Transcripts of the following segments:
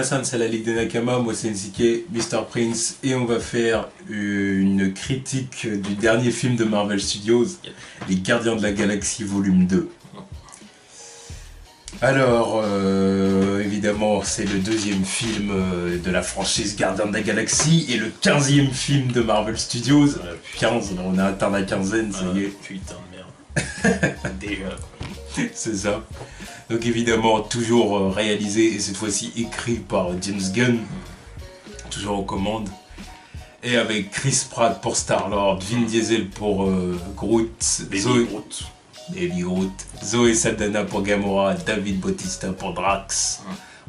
Minasan, c'est la Ligue des Nakama, moi c'est NCK, Mr. Prince, et on va faire une critique du dernier film de Marvel Studios, Les Gardiens de la Galaxie Volume 2. Alors, évidemment, c'est le deuxième film de la franchise Gardiens de la Galaxie et le 15e film de Marvel Studios. 15, on a atteint la quinzaine, ça y est. Putain de merde. Déjà. C'est ça. Donc évidemment, toujours réalisé et cette fois-ci écrit par James Gunn, toujours aux commandes. Et avec Chris Pratt pour Star-Lord, Vin Diesel pour Groot, Baby Groot, Zoe Saldana pour Gamora, David Bautista pour Drax,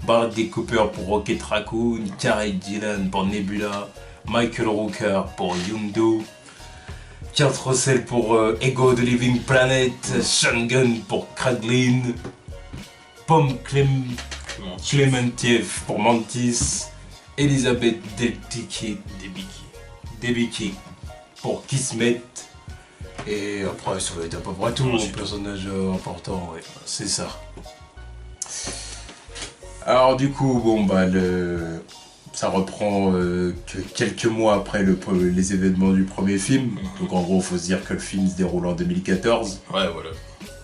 Bradley Cooper pour Rocket Raccoon, Cara Dillon pour Nebula, Michael Rooker pour Yondu, Kurt Russell pour Ego the Living Planet, Sean Gunn pour Kraglin, Pom Clementiev pour Mantis, Elizabeth Debicki pour Kismet. Et après, ça va être à peu près tout, un personnage important, ouais, c'est ça. Alors du coup, bon bah ça reprend que quelques mois après les événements du premier film. Donc en gros, il faut se dire que le film se déroule en 2014. Ouais, voilà.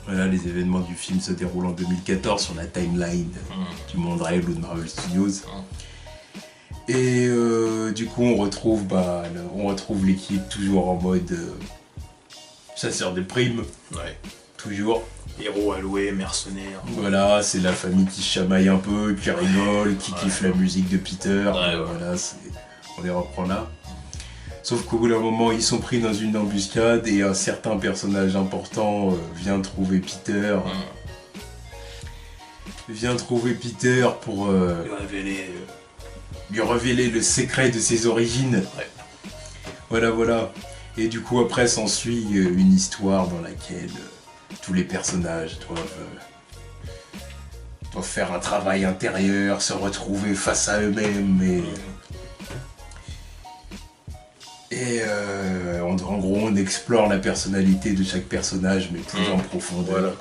Voilà, les événements du film se déroulent en 2014 sur la timeline du monde réel ou de Marvel Studios. Et du coup, on retrouve l'équipe toujours en mode chasseur de primes. Ouais. Toujours. Héros alloués, mercenaires. Voilà, c'est la famille qui chamaille un peu, qui rigole, qui kiffe la musique de Peter. Voilà, on les reprend là. Sauf qu'au bout d'un moment, ils sont pris dans une embuscade et un certain personnage important vient trouver Peter. Vient trouver Peter pour lui révéler le secret de ses origines. Ouais. Voilà. Et du coup, après s'ensuit une histoire dans laquelle tous les personnages doivent faire un travail intérieur, se retrouver face à eux-mêmes. Et en gros, on explore la personnalité de chaque personnage, mais plus en profondeur. Voilà.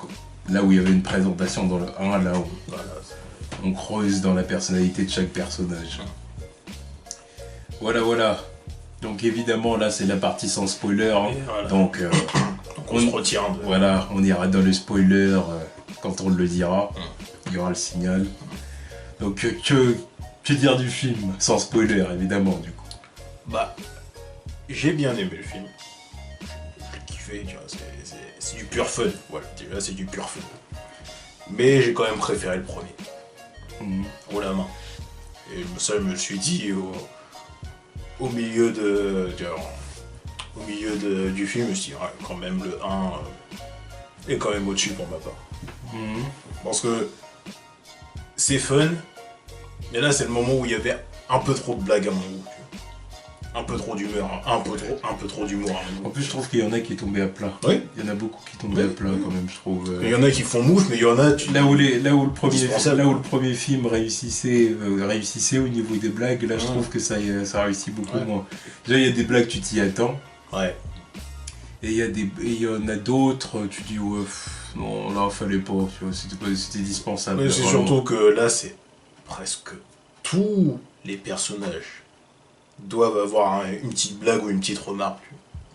Là où il y avait une présentation dans le 1, là on creuse dans la personnalité de chaque personnage. Voilà. Donc évidemment, là c'est la partie sans spoiler. Voilà. Donc on se retire un peu. Voilà, on ira dans le spoiler quand on le dira. Il y aura le signal. Donc que dire du film sans spoiler, évidemment, du coup. Bah, j'ai bien aimé le film. J'ai kiffé, tu vois, c'est du pur fun. Voilà, déjà c'est du pur fun. Mais j'ai quand même préféré le premier. Haut la main. Et ça, je me suis dit au milieu du film, je me suis dit, ouais, quand même le 1 est quand même au-dessus pour ma part. Parce que c'est fun, mais là c'est le moment où il y avait un peu trop de blagues à mon goût. Un peu trop d'humeur, un peu trop d'humour. En plus, je trouve qu'il y en a qui tombaient à plat. Oui. Il y en a beaucoup qui tombaient à plat quand même, je trouve. Il y en a qui font mouche, mais il y en a... Là où le premier film réussissait au niveau des blagues, là je trouve que ça réussit beaucoup moins. Déjà, il y a des blagues, tu t'y attends. Ouais. Et il y en a d'autres, tu dis, ouais, non, là, fallait pas, tu vois, c'était dispensable. Mais c'est surtout que là, c'est presque tous les personnages doivent avoir une petite blague ou une petite remarque.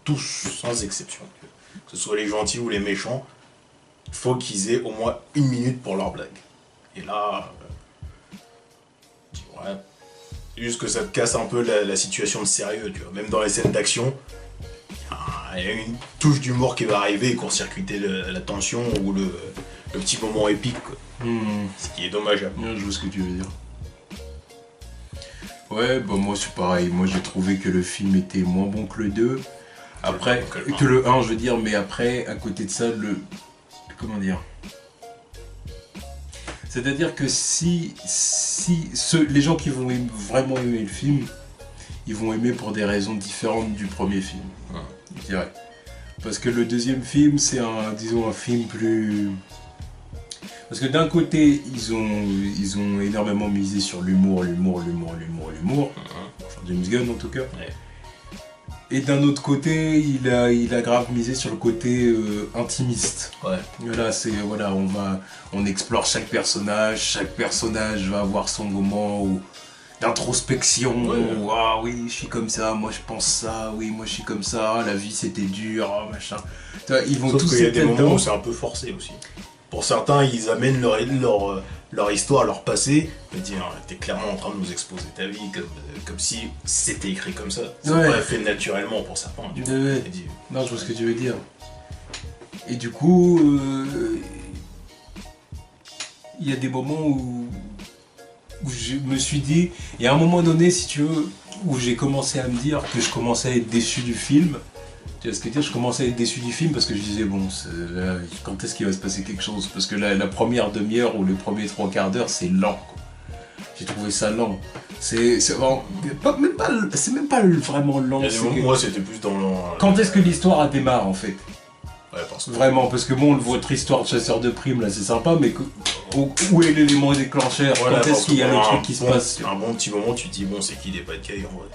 Tous, sans exception. Que ce soit les gentils ou les méchants, il faut qu'ils aient au moins 1 minute pour leur blague. Et là, ouais, juste que ça te casse un peu la situation de sérieux, tu vois. Même dans les scènes d'action, il y a une touche d'humour qui va arriver et court-circuiter la tension ou le petit moment épique, quoi. Ce qui est dommageable. Je vois ce que tu veux dire. Ouais, bah moi c'est pareil, moi j'ai trouvé que le film était moins bon que le 2. Après, que le 1 je veux dire, mais après, à côté de ça, comment dire ? C'est-à-dire que si les gens qui vont vraiment aimer le film, ils vont aimer pour des raisons différentes du premier film, je dirais. Parce que le deuxième film, c'est un film plus... Parce que d'un côté, ils ont énormément misé sur l'humour. Enfin, James Gunn en tout cas. Ouais. Et d'un autre côté, il a grave misé sur le côté intimiste. Ouais. Là, on explore chaque personnage va avoir son moment d'introspection. Où, ah oui, je suis comme ça, moi je pense ça, oui, moi je suis comme ça, la vie c'était dur, machin. Ils vont Sauf tous qu'il y a des moments dedans. où c'est un peu forcé aussi. Pour certains, ils amènent leur histoire, leur passé, et disent t'es clairement en train de nous exposer ta vie, comme si c'était écrit comme ça. C'est pas fait naturellement pour certains. Non, je vois ce que tu veux dire. Et du coup, il y a des moments où je me suis dit, il y a un moment donné, si tu veux, où j'ai commencé à me dire que je commençais à être déçu du film. Tu vois ce que je veux dire, je commençais à être déçu du film parce que je disais, bon, là, quand est-ce qu'il va se passer quelque chose? Parce que la première demi-heure ou les premiers 3/4 d'heure, c'est lent, quoi. J'ai trouvé ça lent. C'est même pas vraiment lent. Moi, c'était plus dans le... Quand est-ce que l'histoire démarre, en fait? Ouais, parce que... Vraiment, parce que bon, votre histoire de chasseur de primes, là, c'est sympa, mais où est l'élément déclencheur? Voilà, quand est-ce qu'il y a le truc qui se passe? Un bon petit moment, tu te dis, bon, c'est qui des pas de cailles, en vrai.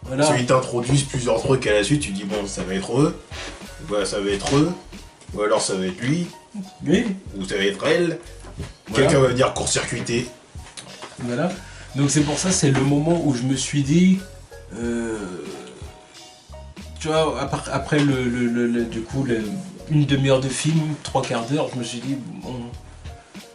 Voilà. Parce qu'ils t'introduisent plusieurs trucs à la suite, tu dis, bon, ça va être eux, voilà, ça va être eux, ou alors ça va être lui, Oui. ou ça va être elle. Voilà. Quelqu'un va dire court-circuité. Voilà. Donc c'est pour ça, c'est le moment où je me suis dit, tu vois, après du coup, une demi-heure de film, 3/4 d'heure, je me suis dit, bon,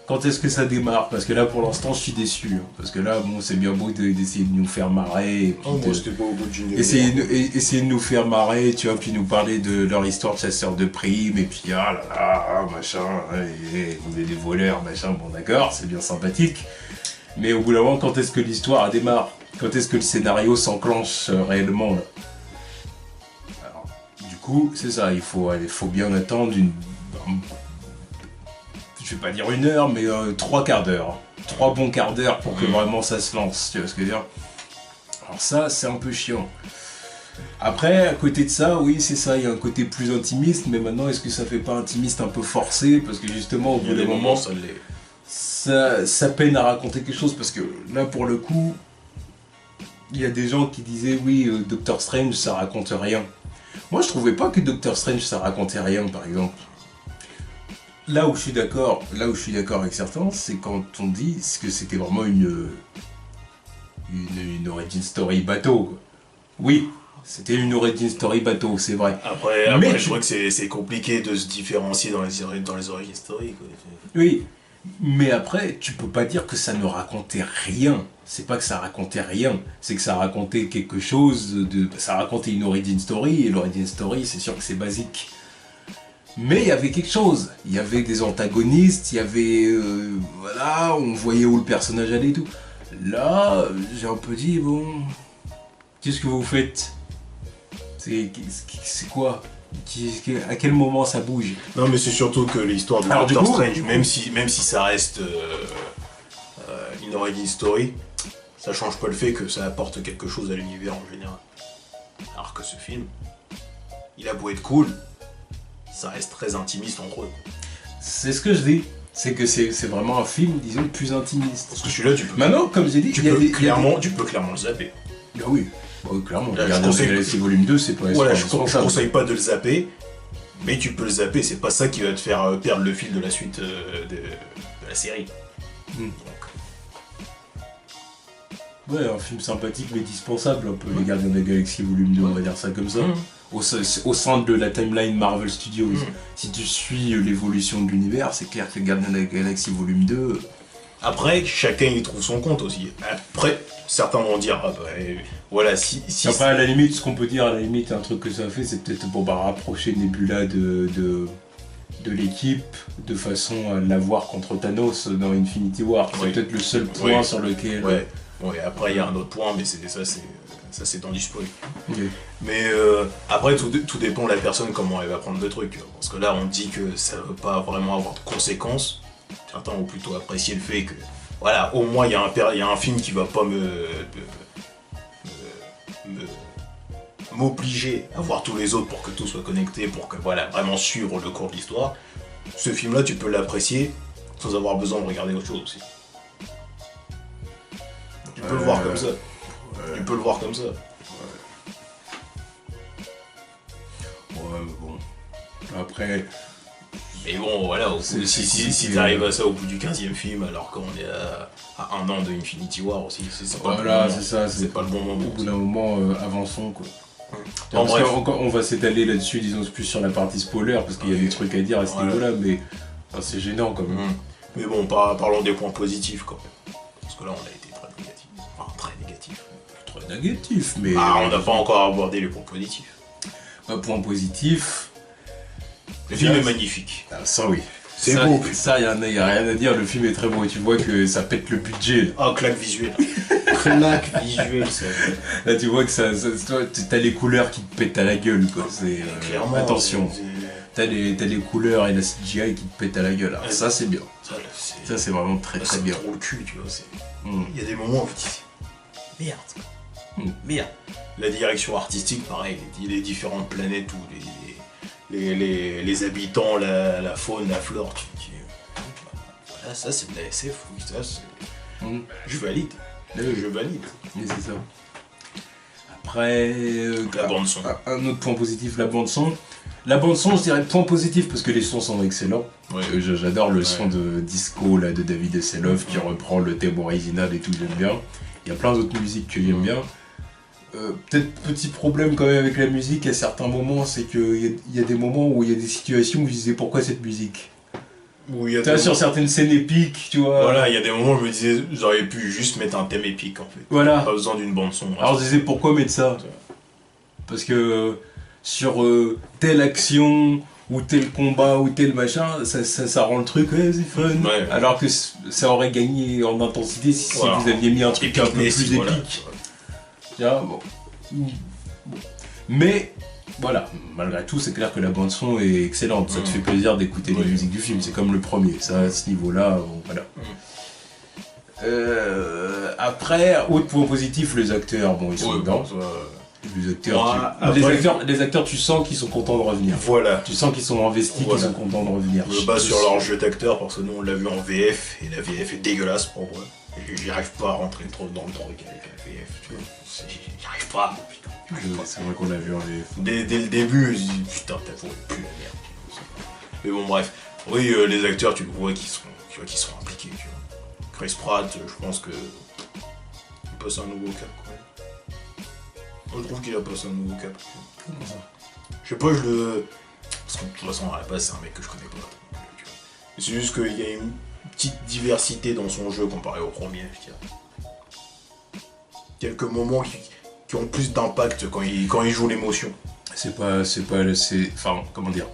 quand est-ce que ça démarre? Parce que là, pour l'instant, je suis déçu. Hein. Parce que là, bon, c'est bien beau d'essayer de nous faire marrer. Et puis Moi, c'était pas au bout d'une essayer de nous faire marrer, tu vois, puis nous parler de leur histoire de chasseurs de primes, et puis ah là là, machin, vous êtes des voleurs, machin, bon d'accord, c'est bien sympathique. Mais au bout d'un moment, quand est-ce que l'histoire démarre? Quand est-ce que le scénario s'enclenche réellement là? Alors, du coup, c'est ça, il faut bien attendre je vais pas dire 1 heure, mais 3/4 d'heure. 3 bons quarts d'heure pour que vraiment ça se lance, tu vois ce que je veux dire? Alors ça, c'est un peu chiant. Après, à côté de ça, oui, c'est ça, il y a un côté plus intimiste, mais maintenant, est-ce que ça fait pas intimiste un peu forcé? Parce que justement, au bout d'un moment, ça peine à raconter quelque chose, parce que là, pour le coup, il y a des gens qui disaient, oui, Doctor Strange, ça raconte rien. Moi, je trouvais pas que Doctor Strange, ça racontait rien, par exemple. Là où je suis d'accord avec certains, c'est quand on dit que c'était vraiment une origin story bateau, quoi. Oui, c'était une origin story bateau, c'est vrai. Après je crois que c'est compliqué de se différencier dans les origin story, quoi. Oui, mais après, tu peux pas dire que ça ne racontait rien. C'est pas que ça racontait rien, c'est que ça racontait quelque chose ça racontait une origin story, et l'origin story, c'est sûr que c'est basique. Mais il y avait quelque chose, il y avait des antagonistes, il y avait... voilà, on voyait où le personnage allait et tout. Là, j'ai un peu dit, bon... Qu'est-ce que vous faites? C'est quoi? À quel moment ça bouge? Non, mais c'est surtout que l'histoire de Doctor Strange, même si ça reste une origin story, ça change pas le fait que ça apporte quelque chose à l'univers en général. Alors que ce film, il a beau être cool, ça reste très intimiste entre eux. C'est ce que je dis. C'est que c'est vraiment un film, disons, plus intimiste. Parce que celui-là, tu peux... Maintenant, comme j'ai dit, tu peux clairement le zapper. Ah oui, clairement. Là, Guardians of the Galaxy Volume 2, c'est pas... Voilà, je conseille pas de le zapper, mais tu peux le zapper, c'est pas ça qui va te faire perdre le fil de la suite de la série. Donc... Ouais, un film sympathique mais dispensable, un peu, les Gardiens de la Galaxie Volume 2, on va dire ça comme ça. Au sein de la timeline Marvel Studios. Si tu suis l'évolution de l'univers, c'est clair que Gardiens de la Galaxie Volume 2... Après, chacun y trouve son compte aussi. Après, certains vont dire, ah bah, voilà, si... Après, à la limite, ce qu'on peut dire, à la limite, un truc que ça fait, c'est peut-être pour rapprocher Nebula de l'équipe, de façon à l'avoir contre Thanos dans Infinity War. C'est peut-être le seul point sur lequel... Ouais, après, il y a un autre point, mais ça c'est dans du spoil. Okay. Mais après, tout dépend de la personne, comment elle va prendre le truc. Parce que là, on dit que ça ne veut pas vraiment avoir de conséquences. Certains ont plutôt apprécié le fait que, voilà, au moins, il y a un film qui va pas m'obliger à voir tous les autres pour que tout soit connecté, pour que, voilà, vraiment suivre le cours de l'histoire. Ce film-là, tu peux l'apprécier sans avoir besoin de regarder autre chose aussi. Tu peux le voir comme ça. Tu peux le voir comme ça. Après, Mais bon, voilà, si t'arrives à ça au bout du 15e film, alors qu'on est à un an de Infinity War aussi, c'est pas, voilà, c'est ça. c'est pas le bon moment. Au bout d'un moment, avançons, quoi. En Parce bref. on va s'étaler là-dessus, disons plus sur la partie spoiler, parce qu'il y a des trucs à dire à ce niveau-là, mais enfin, c'est gênant quand même. Mais bon, parlons des points positifs quand même. Parce que là, on a été très négatif. Enfin, très négatif. Très négatif, mais. On n'a pas encore abordé les points positifs. Point positif. Le film est magnifique. Ah, ça oui. C'est ça, beau. Ça, y a rien à dire, le film est très beau et tu vois que ça pète le budget. Ah, claque visuelle. Claque visuelle, ça. Là, tu vois que t'as les couleurs qui te pètent à la gueule, quoi. Clairement. Attention. T'as les couleurs et la CGI qui te pètent à la gueule. Alors, ça, c'est bien. Ça, c'est vraiment très très bien. C'est trop le cul, tu vois. Il y a des moments où tu dis merde. Merde. La direction artistique, pareil, les différentes planètes où les habitants, la faune, la flore, tu dis voilà, ça c'est de la SF, oui, ça c'est. Je valide. Je valide. Et c'est ça. Après. La bande son. Un autre point positif, la bande son. La bande son, je dirais point positif parce que les sons sont excellents. Ouais. J'adore le son de disco là, de David Hasselhoff qui reprend le thème original et tout, j'aime bien. Il y a plein d'autres musiques que j'aime bien. Peut-être petit problème quand même avec la musique à certains moments, c'est qu'il y a des moments où il y a des situations où je disais pourquoi cette musique. Tu vois, sur certaines scènes épiques, tu vois. Voilà, il y a des moments où je me disais j'aurais pu juste mettre un thème épique en fait. Voilà. Pas besoin d'une bande son. Alors je disais pourquoi mettre ça. Parce que sur telle action ou tel combat ou tel machin, ça rend le truc c'est fun. Ouais. Alors que ça aurait gagné en intensité si vous aviez mis un truc un peu plus épique. Voilà. Bon. Mais voilà, malgré tout, c'est clair que la bande son est excellente. Ça te fait plaisir d'écouter les musiques du film. C'est comme le premier. Ça, à ce niveau-là, bon, voilà. Après, autre point positif, les acteurs, bon, ils sont dedans. Les acteurs, tu sens qu'ils sont contents de revenir. Voilà. Tu sens qu'ils sont investis, qu'ils sont contents de revenir. Je me base sur leur jeu d'acteur parce que nous on l'a vu en VF et la VF est dégueulasse pour moi. J'y arrive pas à rentrer trop dans le truc avec la VF, tu vois. J'y arrive pas. C'est vrai qu'on l'a vu en VF. Dès le début, je dis putain, t'as plus la merde. Mais bon, bref. Oui, les acteurs, tu vois qu'ils sont impliqués, tu vois. Chris Pratt, je pense que. Il passe un nouveau cap, quoi. Je trouve qu'il a passé un nouveau cap. Comment ça ? Je sais pas, je le. Parce que de toute façon, à la base, c'est un mec que je connais pas. Tu vois. C'est juste qu'il y a une petite diversité dans son jeu comparé au premier, je dirais. Quelques moments qui ont plus d'impact quand il joue l'émotion. Enfin, comment dire.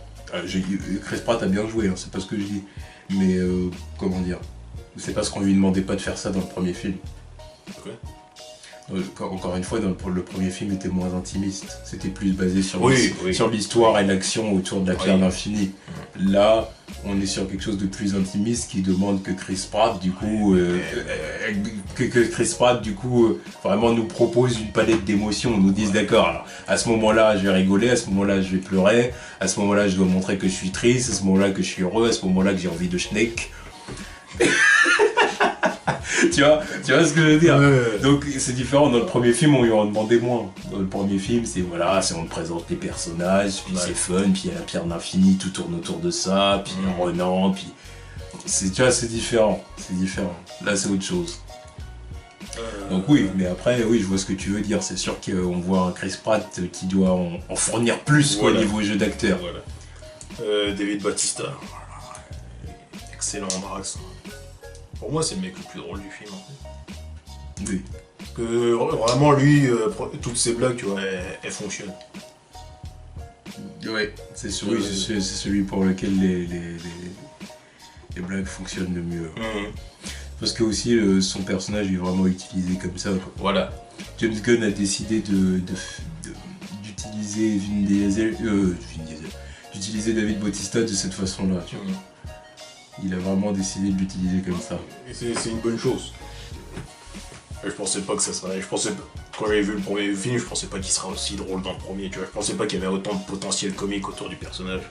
Chris Pratt a bien joué, hein, c'est pas ce que je dis. Mais, comment dire. C'est parce qu'on lui demandait pas de faire ça dans le premier film. Okay. Encore une fois, le premier film était moins intimiste. C'était plus basé sur sur l'histoire et l'action autour de la pierre d'infini. Là, on est sur quelque chose de plus intimiste qui demande que Chris Pratt, du coup, vraiment nous propose une palette d'émotions. On nous dise d'accord, alors, à ce moment-là, je vais rigoler, à ce moment-là, je vais pleurer, à ce moment-là, je dois montrer que je suis triste, à ce moment-là, que je suis heureux, à ce moment-là, que j'ai envie de schneck. tu vois ce que je veux dire. Donc c'est différent. Dans le premier film, on lui en demandait moins. Dans le premier film, c'est on te présente les personnages, puis c'est fun, puis il y a la pierre d'infini, tout tourne autour de ça, puis Renan, puis c'est différent. Là, c'est autre chose. Donc oui, mais après, je vois ce que tu veux dire. C'est sûr qu'on voit un Chris Pratt qui doit en fournir plus au niveau jeu d'acteur. Voilà. David Bautista. Excellent Drax. Pour moi, c'est le mec le plus drôle du film, en fait. Oui. Parce que vraiment, lui, toutes ses blagues, tu vois, elles fonctionnent. Ouais, c'est celui pour lequel les blagues fonctionnent le mieux. Parce que aussi, son personnage est vraiment utilisé comme ça, quoi. Voilà. James Gunn a décidé d'utiliser d'utiliser David Bautista de cette façon-là, tu vois. Il a vraiment décidé de l'utiliser comme ça. Et c'est une bonne chose. Je pensais pas que ça serait. Quand j'avais vu le premier film, je pensais pas qu'il serait aussi drôle dans le premier. Tu vois, je pensais pas qu'il y avait autant de potentiel comique autour du personnage.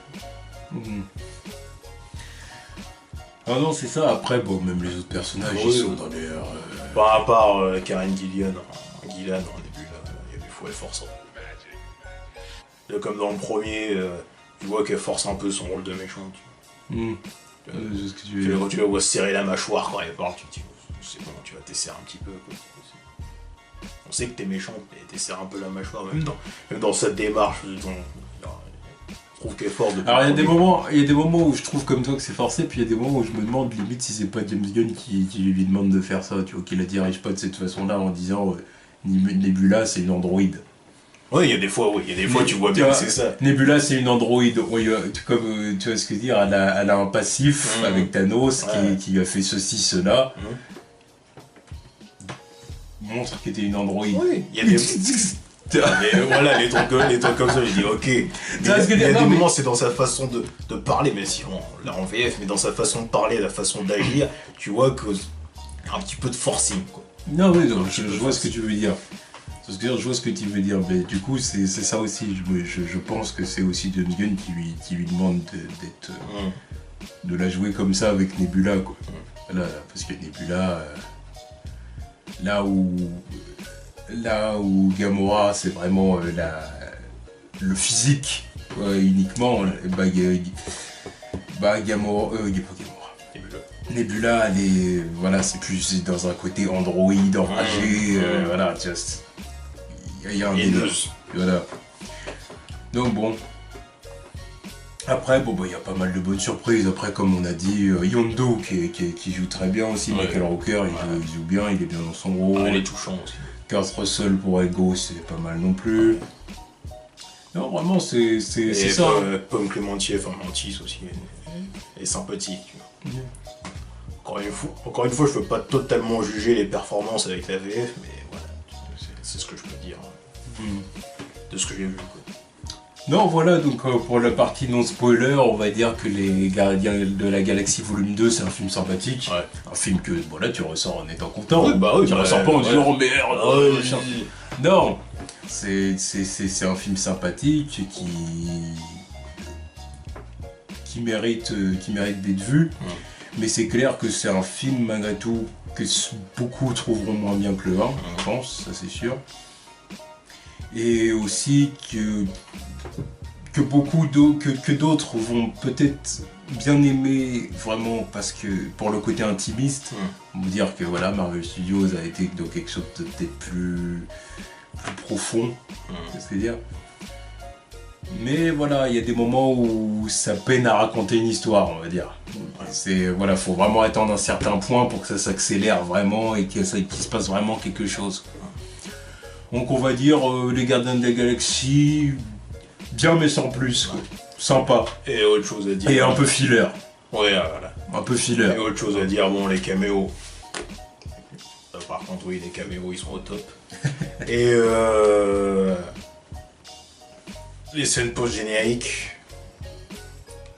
Ah non, c'est ça. Après, bon, même les autres personnages, ils sont dans leur. À part Karen Gillan en début, là, il y avait fou et force. Là, comme dans le premier, tu vois qu'elle force un peu son rôle de méchant. C'est ce que tu veux dire. Tu la vois se serrer la mâchoire quand elle parle, tu te dis, c'est bon, tu vas t'esserrer un petit peu. Quoi. On sait que t'es méchante, mais t'esserres un peu la mâchoire, même dans sa démarche. Je trouve qu'elle est forte. Alors il y a des moments où je trouve comme toi que c'est forcé, puis il y a des moments où je me demande limite si c'est pas James Gunn qui lui demande de faire ça, tu vois, qu'il la dirige pas de cette façon-là en disant Nebula c'est une androïde. Oui, il y a des fois, tu vois bien que c'est ça. Nebula c'est une androïde, comme tu vois ce que je veux dire, elle a un passif avec Thanos qui lui a fait ceci, cela. Montre qu'elle était une androïde. Oui, il y a des... Mais voilà, les trucs comme ça, je dis ok. Il y a des moments, c'est dans sa façon de parler, mais si on l'a en VF, mais dans sa façon de parler, la façon d'agir, tu vois qu'il y a un petit peu de forcing, quoi. Non, oui, je vois ce que tu veux dire. Je vois ce que tu veux dire, mais du coup, c'est ça aussi. Je pense que c'est aussi James Gunn qui lui demande de la jouer comme ça avec Nebula, quoi. Voilà, parce que Nebula, là où Gamora, c'est vraiment le physique uniquement, Gamora, Nebula, c'est plus dans un côté androïde, enragé, voilà, just. Il y a un délire. Voilà. Donc bon. Après, il y a pas mal de bonnes surprises. Après, comme on a dit, Yondo qui joue très bien aussi. Michael Rooker, il joue bien, il est bien dans son rôle. Il est touchant aussi. Kurt Russell pour Ego, c'est pas mal non plus. Non, vraiment, c'est ça. Pomme Clémentier, enfin Mantis aussi, est sympathique. Tu vois. Encore une fois, je peux pas totalement juger les performances avec la VF, mais voilà, c'est ce que je peux dire de ce que j'ai vu. Quoi. Non, voilà, donc pour la partie non-spoiler, on va dire que Les Gardiens de la Galaxie Volume 2, c'est un film sympathique. Ouais. Un film que, là, tu ressors en étant content. Tu ressors pas en disant, oh merde, non, c'est un film sympathique qui mérite d'être vu. Mais c'est clair que c'est un film, malgré tout, que beaucoup trouveront moins bien que le 1, je pense, ça c'est sûr. Et aussi que beaucoup d'autres vont peut-être bien aimer, vraiment, parce que pour le côté intimiste, on va dire que voilà, Marvel Studios a été dans quelque chose de peut-être plus profond, c'est ce que je veux dire. Mais voilà, il y a des moments où ça peine à raconter une histoire, on va dire. Faut vraiment attendre un certain point pour que ça s'accélère vraiment et qu'il se passe vraiment quelque chose. Donc on va dire Les Gardiens de la Galaxie, bien mais sans plus, quoi. Sympa. Et autre chose à dire. Et un peu filler. Ouais, voilà. Un peu filler. Et autre chose à dire, bon, les caméos. Par contre, oui, les caméos, ils sont au top. Et les scènes post-génériques,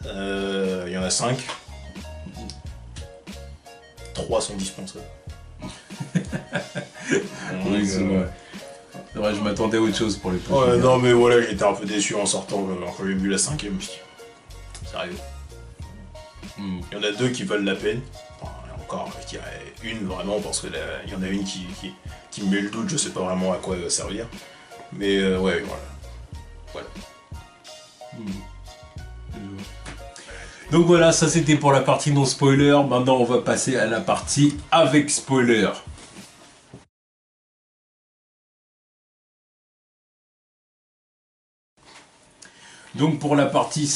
il y en a 5. 3 sont dispensables. Oui, c'est vrai. C'est vrai, je m'attendais à autre chose pour les post-génériques. Ouais, non, mais voilà, j'étais un peu déçu en sortant quand j'ai vu la 5e. Je me suis dit, sérieux. Il y en a 2 qui valent la peine. Enfin, encore, je dirais une vraiment, parce qu'il y en a une qui me met le doute, je sais pas vraiment à quoi elle va servir. Mais ouais, voilà. Donc voilà, ça c'était pour la partie non spoiler. Maintenant on va passer à la partie avec spoiler. Donc pour la partie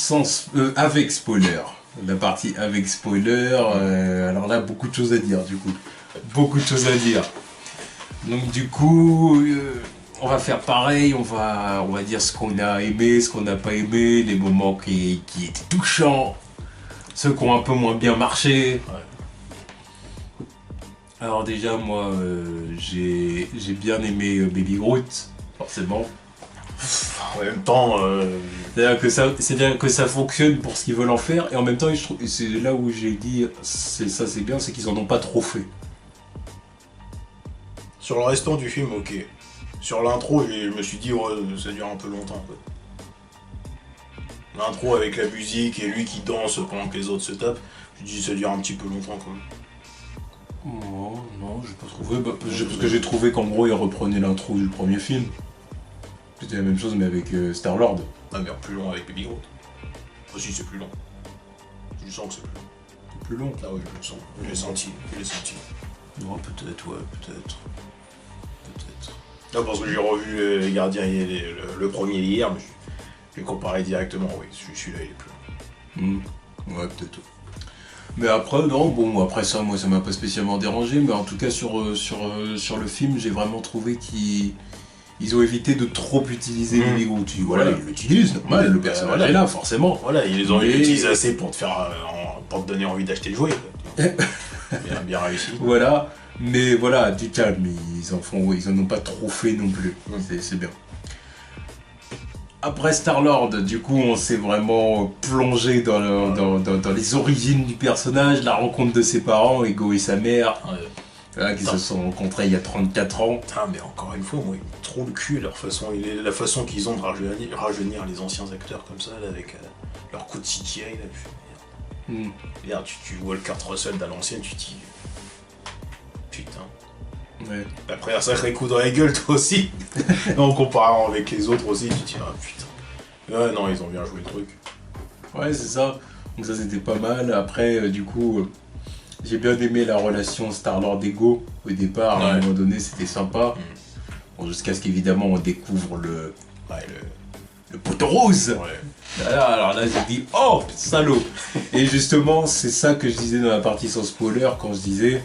avec spoiler. La partie avec spoiler, alors là beaucoup de choses à dire du coup. Beaucoup de choses à dire. Donc du coup, on va faire pareil, on va dire ce qu'on a aimé, ce qu'on n'a pas aimé, les moments qui étaient touchants, ceux qui ont un peu moins bien marché. Ouais. Alors déjà, moi, j'ai bien aimé Baby Groot, forcément. En même temps... C'est-à-dire que ça fonctionne pour ce qu'ils veulent en faire, et en même temps, c'est là où j'ai dit, c'est bien, c'est qu'ils en ont pas trop fait. Sur le restant du film, ok. Sur l'intro, je me suis dit, ça dure un peu longtemps. L'intro avec la musique et lui qui danse pendant que les autres se tapent, je me dis, ça dure un petit peu longtemps quand même. Non, j'ai pas trouvé. Parce que j'ai trouvé qu'en gros, il reprenait l'intro du premier film. C'était la même chose, mais avec Star-Lord. Ah, mais en plus long avec Baby Groot. Oh si, c'est plus long. Je sens que c'est plus long. C'est plus long. Ah oui, je le sens. Je l'ai senti. Non, peut-être, ouais, peut-être. Non, parce que j'ai revu les Gardiens le premier hier, mais j'ai comparé directement. Oui, celui-là, il est plus long. Ouais, peut-être. Mais après, non, bon, après ça, moi, ça m'a pas spécialement dérangé, mais en tout cas, sur le film, j'ai vraiment trouvé qu'ils ont évité de trop utiliser les Lego. Voilà, ils l'utilisent, normal, le personnage est là, forcément. Voilà, ils les ont utilisés assez pour te faire, pour te donner envie d'acheter le jouet. bien réussi. Voilà, mais voilà, du calme, ils en ont pas trop fait non plus, c'est bien. Après Star-Lord, du coup, on s'est vraiment plongé dans les origines du personnage, la rencontre de ses parents, Ego et sa mère, qui se sont rencontrés il y a 34 ans. Putain, mais encore une fois, moi, ils me trop le cul, la façon qu'ils ont de rajeunir les anciens acteurs comme ça, là, avec leur coup de CGI. Là, tu vois le Kurt Russell d'à l'ancienne, tu te dis... Putain. Ouais. Après un sacré coup dans la gueule, toi aussi. En comparant avec les autres aussi, tu te dis, ah putain. Ouais, non, ils ont bien joué le truc. Ouais, c'est ça. Donc ça, c'était pas mal. Après, du coup, j'ai bien aimé la relation Star-Lord-Ego. Au départ, à un moment donné, c'était sympa. Bon, jusqu'à ce qu'évidemment, on découvre le poteau rose. Ouais. Alors là, j'ai dit, oh, salaud. Et justement, c'est ça que je disais dans la partie sans spoiler, quand je disais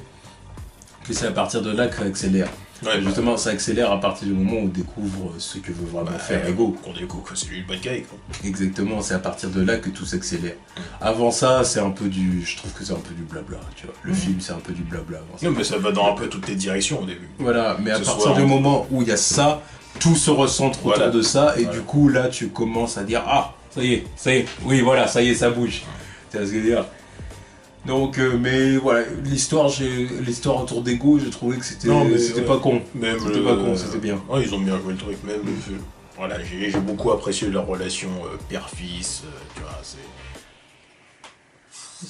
que c'est à partir de là que ça accélère. Ouais, justement, ça accélère à partir du moment où on découvre ce que veut vraiment faire Ego. Qu'on découvre que c'est lui le bad guy, quoi. Exactement, c'est à partir de là que tout s'accélère. Avant ça, c'est un peu je trouve que c'est un peu du blabla, tu vois. Le film, c'est un peu du blabla. Avant ça. Non, mais ça va dans un peu toutes les directions au début. Voilà, mais à partir du moment où il y a ça, tout se recentre autour de ça, et du coup, là, tu commences à dire, ah, ça y est, oui, voilà, ça y est, ça bouge. Tu vois ce que je veux dire? Donc, mais voilà, l'histoire autour d'Ego, j'ai trouvé que c'était pas con. C'était pas con, c'était bien. Ouais, ils ont bien joué le truc, même. Voilà, j'ai beaucoup apprécié leur relation père-fils, tu vois, c'est...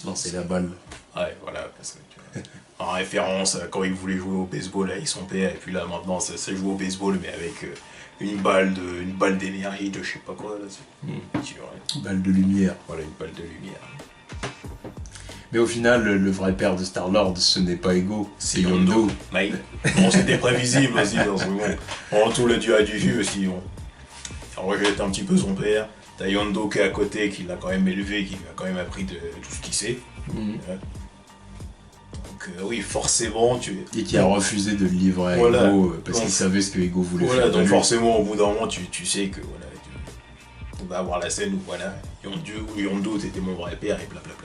Non, c'est la balle. Ouais, voilà, parce que, tu vois, en référence à quand il voulait jouer au baseball avec son père, et puis là, maintenant, ça joue au baseball, mais avec une balle d'énergie, de je sais pas quoi, là. Une balle de lumière. Voilà, une balle de lumière. Mais au final, le vrai père de Star-Lord, ce n'est pas Ego, c'est Yondu. Ouais. Bon, c'était prévisible aussi, parce que bon, tout le dieu a dû vivre aussi, bon. Il rejette un petit peu son père. T'as Yondu qui est à côté, qui l'a quand même élevé, qui lui a quand même appris de tout ce qu'il sait. Ouais. Donc oui, forcément, Et qui a refusé de le livrer à Ego, parce qu'il savait ce que Ego voulait faire. Voilà, donc forcément, au bout d'un moment, tu sais que, voilà, on va avoir la scène où, voilà, Yondu, t'étais mon vrai père, et blablabla.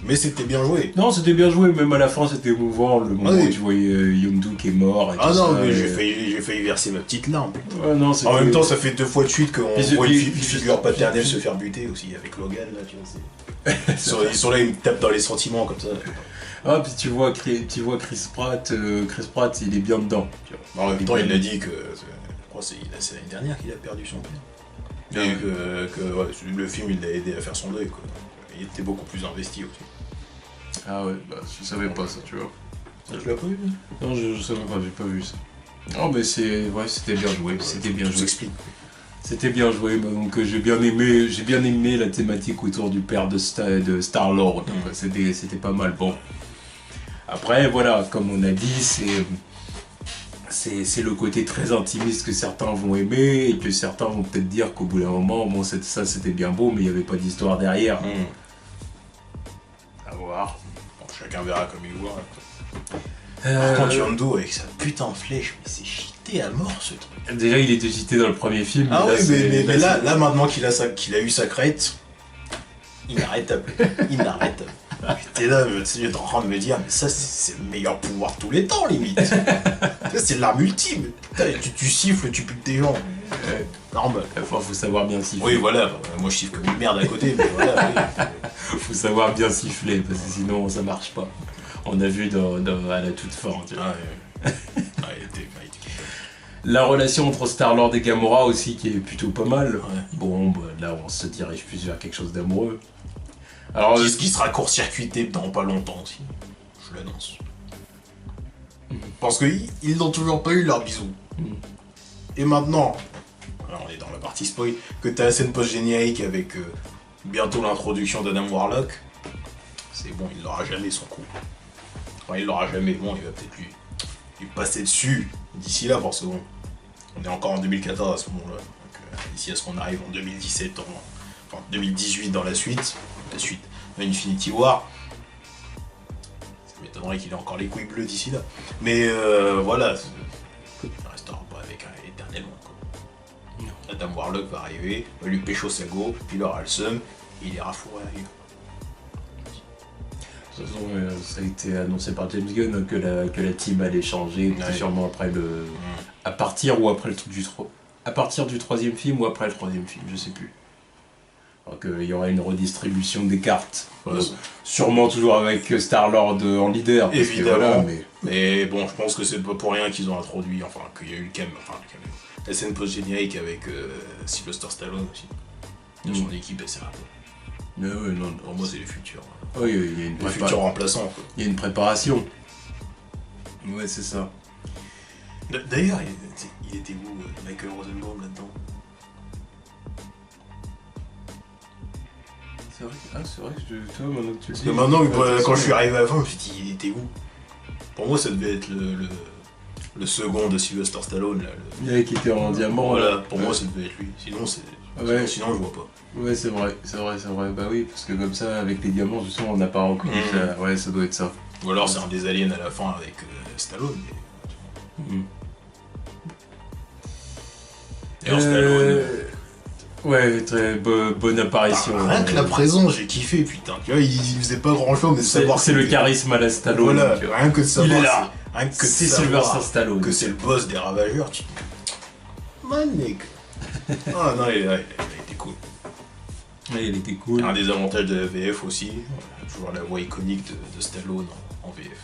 Mais c'était bien joué. Non, c'était bien joué, même à la fin c'était émouvant, le moment où tu voyais Yondu qui est mort. Et tout ça, mais j'ai failli verser ma petite larme. Ouais, non, en même temps, ça fait 2 fois de suite qu'on voit une figure paternelle se faire buter aussi, avec Logan, là, tu vois. Ils sont là, ils me tapent dans les sentiments comme ça. Ah, puis tu vois Chris Pratt, il est bien dedans. Tu vois. En même temps, il a dit que, je crois que c'est l'année dernière qu'il a perdu son père. Et que le film, il l'a aidé à faire son deuil, quoi. Il était beaucoup plus investi aussi. Ah ouais, bah je savais pas ça, tu vois. Tu l'as pas vu? Non, je savais pas, j'ai pas vu ça. Non, mais c'était bien joué, c'était bien joué. C'était bien joué, donc j'ai bien aimé la thématique autour du père de Star-Lord. C'était pas mal. Bon. Après, voilà, comme on a dit, c'est le côté très intimiste que certains vont aimer et que certains vont peut-être dire qu'au bout d'un moment, bon, ça c'était bien beau, mais il n'y avait pas d'histoire derrière. À voir. Bon, chacun verra comme il voit. Par contre, Yondu avec sa putain de flèche, mais c'est cheaté à mort ce truc. Déjà, il était cheaté dans le premier film. Ah oui, mais là, maintenant qu'il a eu sa crête, inarrêtable. Inarrêtable. T'es là, tu es en train de me dire, mais ça, c'est le meilleur pouvoir de tous les temps, limite. C'est l'arme ultime. Tu siffles, tu butes des gens. Normal. Enfin, faut savoir bien siffler. Oui, voilà. Moi, je siffle comme une merde à côté, mais voilà. Oui. Faut savoir bien siffler, parce que sinon, ça marche pas. On a vu à la toute fin, tu vois. La relation entre Star-Lord et Gamora aussi, qui est plutôt pas mal. Ouais. Bon, bah, là, on se dirige plus vers quelque chose d'amoureux. Alors, qui sera court-circuité dans pas longtemps aussi. Je l'annonce. Parce qu'ils n'ont toujours pas eu leur bisou. Et maintenant, alors on est dans la partie spoil, que t'as la scène post-générique avec bientôt l'introduction d'Adam Warlock. C'est bon, il n'aura jamais son coup. Enfin, il l'aura jamais. Bon, il va peut-être lui passer dessus d'ici là, parce que bon, on est encore en 2014 à ce moment-là. Donc, d'ici à ce qu'on arrive en 2017, enfin 2018 dans la suite Infinity War. Ça m'étonnerait qu'il ait encore les couilles bleues d'ici là. Mais voilà, il ne restera pas avec éternellement. Quoi. Adam Warlock va arriver, va lui pécho sa go, il aura le seum, il ira fourrer ailleurs. De toute façon, ça a été annoncé par James Gunn que la team allait changer, sûrement après à partir ou après le truc à partir du troisième film ou après le troisième film, je sais plus. Alors qu'il y aura une redistribution des cartes, sûrement toujours avec Star-Lord en leader. Évidemment, mais bon, je pense que c'est pas pour rien qu'ils ont introduit, enfin qu'il y a eu la scène post-générique avec Sylvester Stallone aussi. De son équipe, elle sert à quoi. Mais ouais, non, pour moi, c'est les futurs. Oui, il y a une les futurs remplaçants. Quoi. Il y a une préparation. Ouais, c'est ça. D'ailleurs, il était où Michael Rosenbaum là-dedans? C'est vrai, toi, maintenant que tu le dis. Parce que maintenant, quand je suis arrivé à la fin, je me suis dit, il était où? Pour moi, ça devait être le second de Sylvester Stallone. Là, le mec qui était en diamant. Voilà, pour moi, ça devait être lui. Sinon, sinon je vois pas. Ouais, c'est vrai. Bah oui, parce que comme ça, avec les diamants, justement, on n'a pas reconnu ça. Ouais, ça doit être ça. Ou alors, c'est un des aliens à la fin avec Stallone. Mais... D'ailleurs, Stallone. Ouais, très bonne apparition. Rien que la présence, j'ai kiffé, putain. Tu vois, il faisait pas grand chose, mais de savoir. C'est le charisme à la Stallone. Voilà, rien que de savoir. Il est là. Rien que c'est Sylvester Stallone. Que c'est le boss des Ravageurs, tu. Man, mec. Ah non, il a été cool. Ouais, il était cool. Un des avantages de la VF aussi, toujours la voix iconique de Stallone en VF.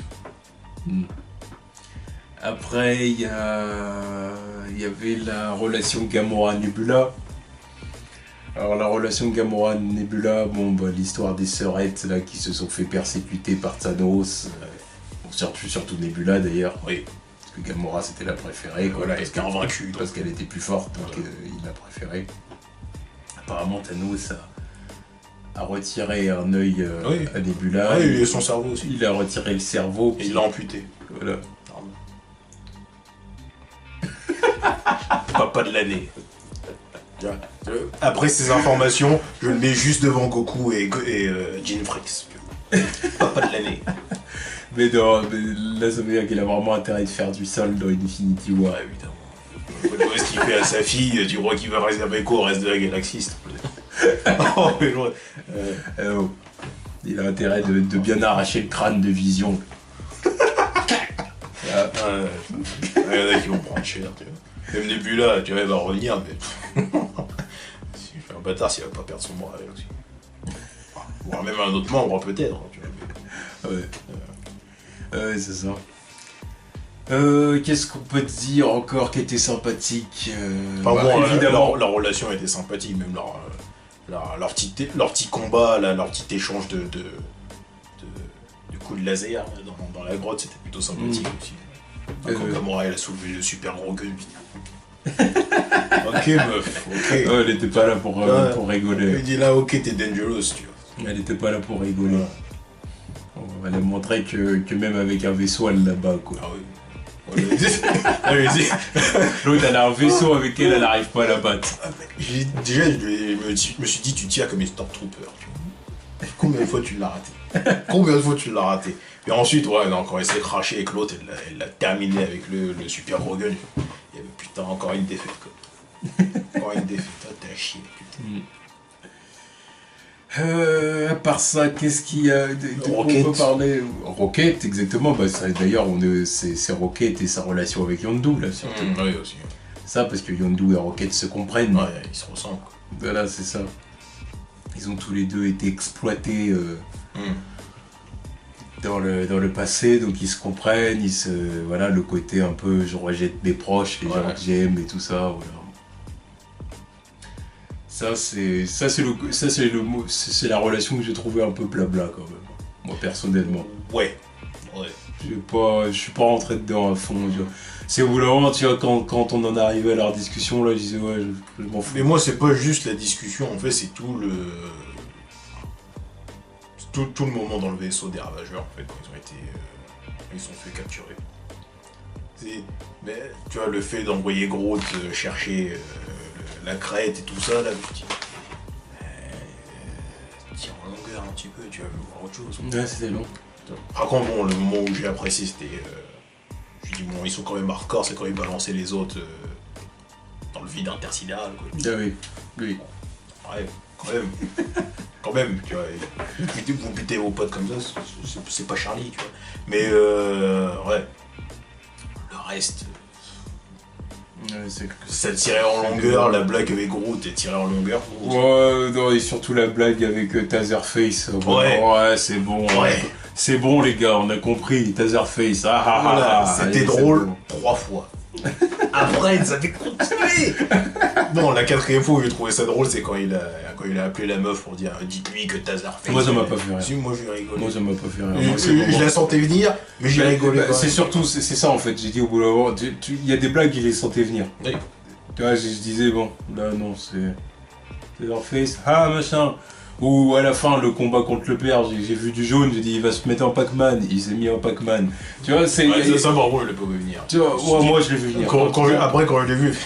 Après, il y avait la relation Gamora-Nebula. Alors la relation Gamora-Nebula, l'histoire des sœurettes là, qui se sont fait persécuter par Thanos, surtout Nebula d'ailleurs. Oui. Parce que Gamora c'était la préférée. Voilà, elle était invaincue. Parce qu'elle était plus forte, donc il l'a préférée. Apparemment Thanos a retiré un œil à Nebula. Oui, et son cerveau aussi. Il a retiré le cerveau. Et il l'a amputé. Voilà. Papa de l'année. Après ces informations, je le mets juste devant Goku et Jean Frix. Papa de l'année. Mais là, ça veut dire qu'il a vraiment intérêt de faire du sol dans Infinity War. Ouais, évidemment. Ce qu'il fait à sa fille, tu crois qu'il va rester avec quoi au reste de la galaxie, s'il te plaît. Oh, mais loin. Il a intérêt de bien arracher le crâne de Vision. Il y en a qui vont prendre cher, tu vois. Même Nebula, tu vois, il va revenir, mais... Si je fais un bâtard, s'il va pas perdre son bras, elle aussi. Voire même un autre membre, peut-être, tu vois. Ouais, c'est ça. Qu'est-ce qu'on peut te dire encore qui était sympathique évidemment, leur relation était sympathique, même leur petit combat, leur petit échange de coups de laser dans la grotte, c'était plutôt sympathique aussi. Quand Gamora elle a soulevé le super gros gun. Ok meuf, ok. Elle était pas là pour rigoler. Il dit là ok t'es dangerous tu vois. Elle était pas là pour rigoler. On va lui montrer que même avec un vaisseau elle la bat quoi. Ah oui. L'autre elle a un vaisseau avec elle n'arrive pas à la battre. Déjà je me suis dit tu tires comme une Stormtrooper. Combien de fois tu l'as raté? Et ensuite, quand elle s'est crachée avec l'autre, elle l'a terminé avec le super gros gun. Il y avait putain, encore une défaite quoi. Encore une défaite, t'es à chier putain. À part ça, qu'est-ce qu'il y a Rocket. On peut parler Rocket, exactement. D'ailleurs, c'est Rocket et sa relation avec Yondu là surtout. Oui aussi. Ça, parce que Yondu et Rocket se comprennent. Ouais, ils se ressemblent. Quoi. Voilà, c'est ça. Ils ont tous les deux été exploités dans le passé, donc ils se comprennent, voilà, le côté un peu je rejette mes proches, les gens que j'aime et tout ça, voilà. C'est la relation que j'ai trouvé un peu blabla quand même, moi personnellement. Ouais. Je suis pas rentré dedans à fond. C'est au bout d'un moment, tu vois, quand on en est arrivé à leur discussion, là, je disais, ouais, je m'en fous. Mais moi, c'est pas juste la discussion, en fait, c'est tout tout le moment dans le vaisseau des ravageurs, en fait, quand ils sont fait capturer. Mais tu vois, le fait d'envoyer Groot chercher la crête et tout ça, là, je dis, tire en longueur un petit peu, tu vas voir autre chose. Ouais, c'était long. Par contre, bon, le moment où j'ai apprécié, c'était. Je dis, bon, ils sont quand même hardcore, c'est quand ils balançaient les autres dans le vide intersidéral, quoi. Ah oui, oui. Ouais, quand même. Quand même, tu vois. Vous butez vos potes comme ça, c'est pas Charlie, tu vois. Mais, ouais. Le reste. Ouais, ça tirait en longueur, la blague avec Groot est tirée en longueur. Ouais, non, et surtout la blague avec Taserface. Ouais, c'est bon. Ouais. C'est bon, les gars, on a compris. Taserface. Voilà, c'était allez, drôle bon. 3 fois. Après, ça avait continué. Non, la 4e fois où j'ai trouvé ça drôle, c'est quand il a appelé la meuf pour dire dites-lui que Taserface. Moi, ça m'a pas fait rire. Si, moi j'ai rigolé. Moi, ça m'a pas fait rire. Moi, Je la sentais venir, mais j'ai rigolé. C'est surtout, c'est ça en fait. J'ai dit au bout d'un moment, il y a des blagues, je les sentais venir. Oui. Tu vois, je disais, bon, là, non, c'est Taserface. Ah, machin. Ou à la fin, le combat contre le père, j'ai vu du jaune, j'ai dit, il va se mettre en Pac-Man. Il s'est mis en Pac-Man. Tu vois, c'est. Ouais, ça, bravo, je l'ai pas vu venir. Tu vois, ouais, moi, je l'ai vu venir. Après, quand je l'ai vu.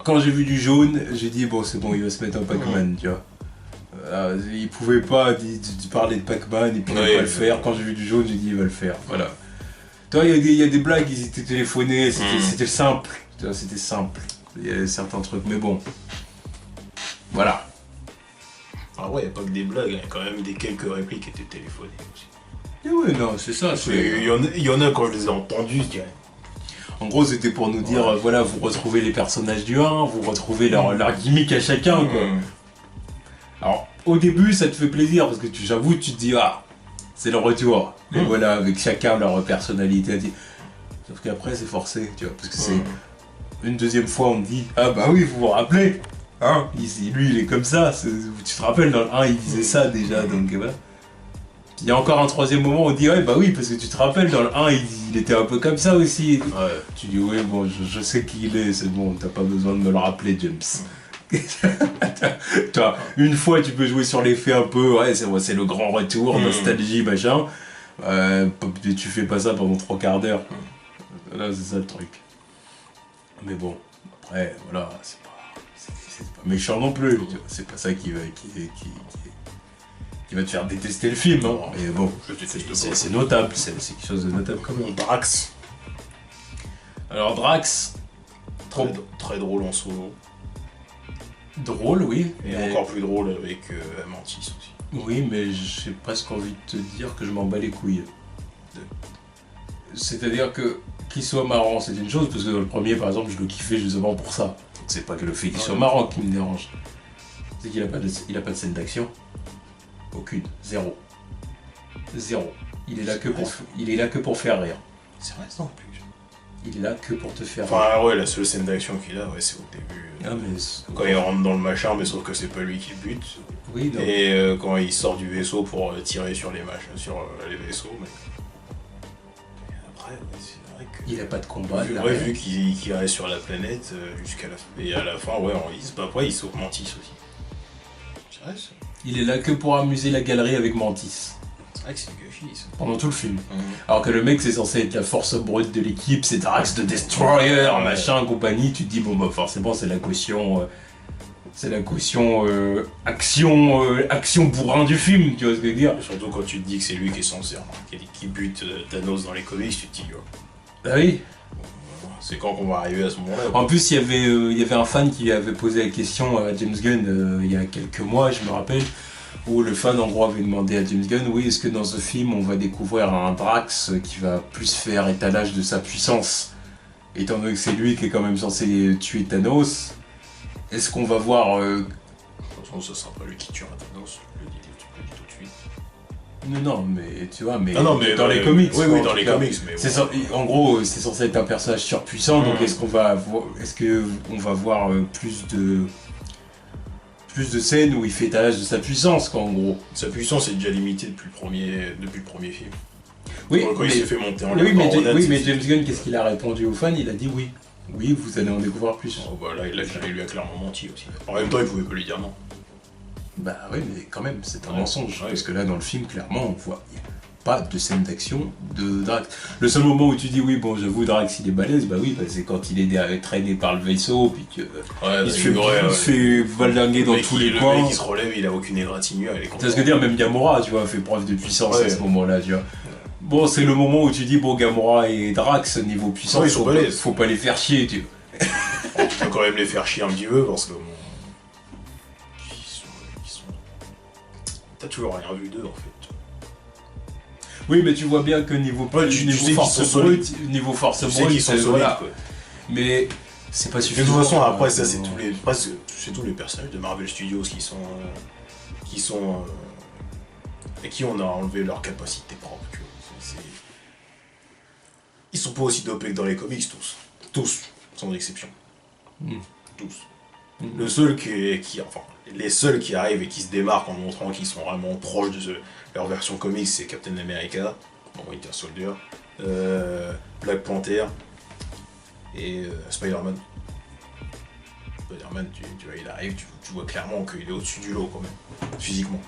Quand j'ai vu du jaune, j'ai dit bon c'est bon, il va se mettre en Pac-Man, tu vois. Il pouvait pas parler de Pac-Man, il pouvait pas le faire. Quand j'ai vu du jaune, j'ai dit il va le faire. Voilà. Tu vois, il y a des blagues, ils étaient téléphonés, c'était simple. Tu vois, c'était simple. Il y a certains trucs, mais bon. Voilà. Ah ouais, il n'y a pas que des blagues, il y a quand même quelques répliques qui étaient téléphonées aussi. Et ouais, non, c'est ça. Il y en a quand je les ai entendus, je dirais. En gros, c'était pour nous dire, voilà, vous retrouvez les personnages du 1, vous retrouvez leur gimmick à chacun, quoi. Alors, au début, ça te fait plaisir, parce que j'avoue, tu te dis, ah, c'est le retour. Mais voilà, avec chacun leur personnalité. Sauf qu'après, c'est forcé, tu vois, parce que c'est... Une deuxième fois, on te dit, ah bah oui, vous vous rappelez, hein, lui, il est comme ça, tu te rappelles, dans le 1, il disait ça, déjà, donc voilà. Il y a encore un troisième moment où on dit ouais bah oui parce que tu te rappelles dans le 1 il était un peu comme ça aussi. Ouais. Tu dis oui bon je sais qui il est, c'est bon, t'as pas besoin de me le rappeler James. Toi, une fois tu peux jouer sur l'effet un peu, ouais c'est le grand retour, nostalgie machin. Tu fais pas ça pendant 3 quarts d'heure. Là c'est ça le truc. Mais bon, après voilà, c'est pas méchant non plus, c'est pas ça qui va te faire détester le film, hein. Mais bon, c'est notable, c'est quelque chose de notable quand même. Drax. Alors Drax, très drôle en solo. Drôle, oui. Et encore plus drôle avec Mantis aussi. Oui, mais j'ai presque envie de te dire que je m'en bats les couilles. C'est-à-dire que qu'il soit marrant, c'est une chose, parce que dans le premier, par exemple, je le kiffais justement pour ça. C'est pas que le fait qu'il soit marrant qui me dérange. C'est qu'il a pas de scène d'action. Aucune, zéro. Il est là que pour faire rire. C'est vrai ça en plus. Il est là que pour te faire rire. Enfin ouais, la seule scène d'action qu'il a, ouais, c'est au début. Quand il rentre dans le machin, mais sauf que c'est pas lui qui bute. Oui, non. Et quand il sort du vaisseau pour tirer sur les machins, sur les vaisseaux. Mais... Et après, ouais, c'est vrai que. Il a pas de combat. Vu qu'il reste sur la planète jusqu'à la fin. Et à la fin, ouais, il se bat pas, il sauve Mantis aussi. C'est vrai ça. Il est là que pour amuser la galerie avec Mantis. C'est vrai que c'est Guffy ça. Pendant tout le film. Alors que le mec c'est censé être la force brute de l'équipe, c'est Drax de Destroyer, machin, compagnie, tu te dis bon bah forcément c'est la caution. Action bourrin du film, tu vois ce que je veux dire. Surtout quand tu te dis que c'est lui qui est censé, qui bute Thanos dans les comics, tu te dis Ah oui. C'est quand qu'on va arriver à ce moment-là. En plus, il y avait un fan qui avait posé la question à James Gunn il y a quelques mois, je me rappelle, où le fan en gros avait demandé à James Gunn, oui, est-ce que dans ce film on va découvrir un Drax qui va plus faire étalage de sa puissance, étant donné que c'est lui qui est quand même censé tuer Thanos, est-ce qu'on va voir... De toute façon, ce sera pas lui qui tuera Thanos, je le dis tout de suite. Non, mais tu vois, mais, mais dans les comics. Oui, dans les comics. Mais en gros, c'est censé être un personnage surpuissant, donc est-ce qu'on va voir plus de scènes où il fait étalage de sa puissance, quoi, en gros. Sa puissance est déjà limitée depuis le premier film. Oui, quand il s'est fait monter en l'air. Mais James Gunn, qu'est-ce qu'il a répondu aux fans? Il a dit oui. Oui, vous allez en découvrir plus. Oh, bah là, il lui a clairement menti aussi. En même temps, il pouvait pas lui dire non. Bah oui, mais quand même, c'est un Ouais. mensonge. Ouais. Parce que là, dans le film, clairement, on voit y a pas de scène d'action de Drax. Le seul moment où tu dis, oui, bon, j'avoue, Drax, il est balèze, bah oui, bah, c'est quand il est traîné par le vaisseau, puis que il se fait valdinguer dans tous les coins. Le mec, il se relève, il a aucune égratignure, il est content. C'est ce que dire, même Gamora, tu vois, fait preuve de puissance à ce moment-là, tu vois. Bon, c'est le moment où tu dis, bon, Gamora et Drax, niveau puissance, ils sont balèzes. faut pas les faire chier, tu vois. On peut quand même les faire chier un petit peu, parce que bon... Ils sont... T'as toujours rien vu d'eux, en fait. Oui, mais tu vois bien que niveau, sais force qu'ils brute, niveau force Tu sais brute, qu'ils sont solides, voilà. quoi. Mais c'est pas De suffisant. toute façon, après, ça, c'est tous les personnages de Marvel Studios et qui on a enlevé leur capacité propre, tu vois. Ils sont pas aussi dopés que dans les comics, tous. Tous, sans exception. Tous. Le seul les seuls qui arrivent et qui se démarquent en montrant qu'ils sont vraiment proches de leur version comics, c'est Captain America, Winter Soldier, Black Panther et Spider-Man. Spider-Man, tu vois, il arrive, tu vois clairement qu'il est au-dessus du lot quand même, physiquement.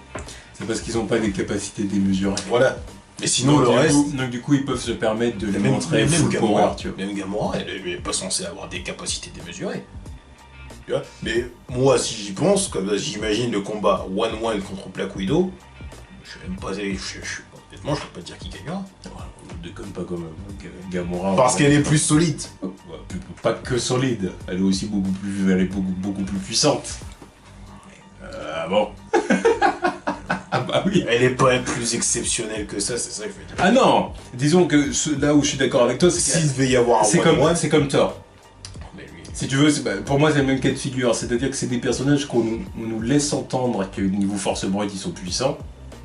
C'est parce qu'ils ont pas des capacités démesurées. Voilà. Mais sinon, le reste. Donc, du coup, ils peuvent se permettre de les Même montrer full Gamora, power, tu vois. Même Gamora, elle est pas censée avoir des capacités démesurées. Tu vois. Mais moi, si j'y pense, comme j'imagine le combat one-one contre Black Widow, je sais même pas. Honnêtement, je peux pas te dire qui gagnera. Ne déconne pas comme Gamora. Parce qu'elle est plus solide. Pas que solide, elle est aussi beaucoup plus puissante. Bon. Ah bah oui. Elle est pas plus exceptionnelle que ça, c'est ça que je veux dire. Ah non. Disons que là où je suis d'accord avec toi, c'est S'il devait y avoir un one-one, c'est comme Thor. mais lui, Si tu veux, pour moi c'est le même cas de figure, c'est-à-dire que c'est des personnages qu'on nous laisse entendre que niveau force brute ils sont puissants.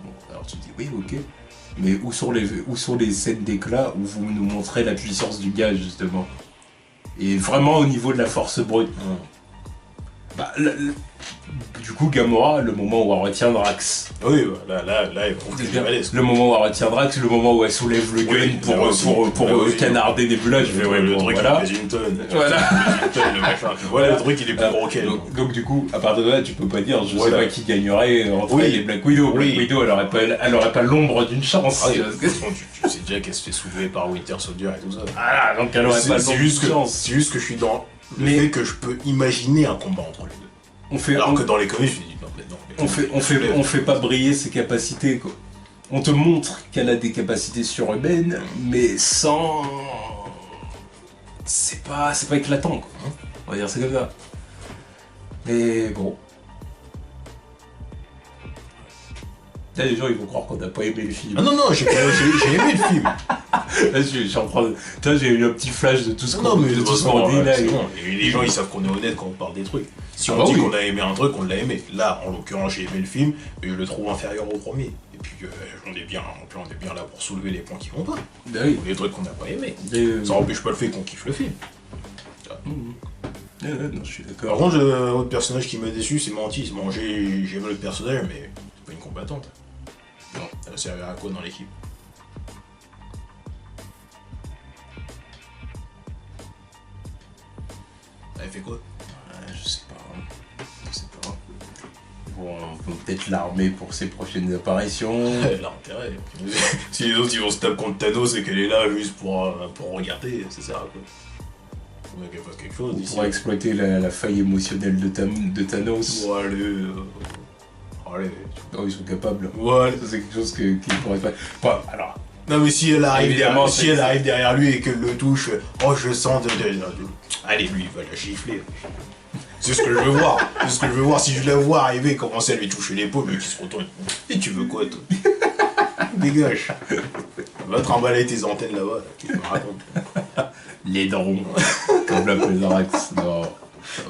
Bon, alors tu te dis oui, ok, mais où sont les scènes d'éclat où vous nous montrez la puissance du gars justement? Et vraiment au niveau de la force brute. Bah, du coup Gamora, le moment où elle retient Drax. oui, là, elle prouve qu'elle est balèze. Le moment où elle retient Drax, le moment où elle soulève le gun pour canarder des bullages, je fais ouais, le bon, truc voilà. il pèse une tonne. Voilà. Une tonne, le machin. Tu vois, le truc il est plus gros qu'elle. Donc du coup, à partir de là, tu peux pas dire, je sais pas qui gagnerait entre elle et Black Widow. Oui. Black Widow, elle aurait pas l'ombre d'une chance. Ah, tu sais déjà qu'elle se fait soulever par Winter Soldier et tout ça. Voilà, donc elle aurait pas l'ombre d'une chance. C'est juste que je suis dans le fait que je peux imaginer un combat entre les deux. Alors que dans les comics, je me dis non, mais non. On fait pas briller ses capacités, quoi. On te montre qu'elle a des capacités surhumaines, mais sans... C'est pas éclatant, quoi. On va dire c'est comme ça. Mais bon. Là, les gens ils vont croire qu'on n'a pas aimé le film. Ah non, j'ai aimé le film. Là, je suis en train de... Tu vois, j'ai eu un petit flash de tout ce qu'on dit là. Et les gens ils savent qu'on est honnête quand on parle des trucs. Si on dit qu'on a aimé un truc, on l'a aimé. Là, en l'occurrence, j'ai aimé le film, mais je le trouve inférieur au premier. Et puis, on est bien là pour soulever les points qui vont pas. Bah oui. Les trucs qu'on n'a pas aimé. Ça n'empêche pas le fait qu'on kiffe le film. Non, je suis d'accord. Par contre, l'autre personnage qui m'a déçu, c'est Mantis. Bon, j'ai aimé le personnage, mais c'est pas une combattante. Non, elle a servi à quoi dans l'équipe? Elle fait quoi? Je sais pas. Bon, on peut peut-être l'armer pour ses prochaines apparitions. Elle a intérêt. Si les autres ils vont se taper contre Thanos et qu'elle est là juste pour regarder, ça sert à quoi? Faut bien qu'elle fasse quelque chose d'ici. Pour exploiter la faille émotionnelle de Thanos. Bon, allez. Oh, ils sont capables. Ouais. Ça, c'est quelque chose qu'ils pourraient faire. Bon, alors. Non mais si elle arrive Évidemment, derrière lui et qu'elle le touche, oh je sens allez, lui il va la gifler. C'est ce que je veux voir. Si je la vois arriver et commencer à lui toucher l'épaule, mais qui se retourne. Et tu veux quoi toi? Dégage. Va trimballer tes antennes là-bas, tu me racontes. Les drons. Comme l'appelle Drax. Non.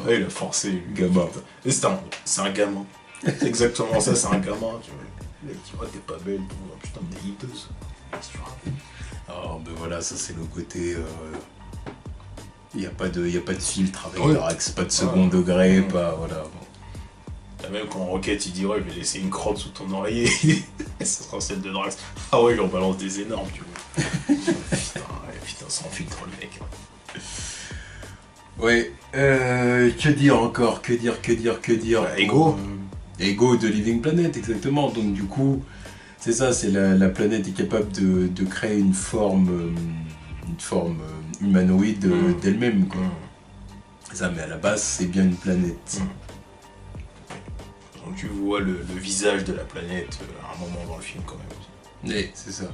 Ouais, il a forcé, lui. Gamin. C'est un gamin. C'est exactement ça, c'est un gamin. Tu vois, t'es pas belle, putain, t'es hiteuse. Alors, ben voilà, ça c'est le côté. Il n'y a pas de filtre avec Drax, pas de second degré, pas. Voilà. Bon. Même quand Rocket il dit ouais, je vais laisser une crotte sous ton oreiller, ça sera celle de Drax. Ah ouais, j'en balance des énormes, tu vois. putain, sans filtre le mec. Ouais, que dire encore? Que dire Ego. Ego de Living Planet, exactement. Donc du coup, c'est ça, c'est la planète est capable de créer une forme humanoïde d'elle-même, quoi. C'est ça, mais à la base, c'est bien une planète. Donc tu vois le visage de la planète à un moment dans le film, quand même. Et c'est ça.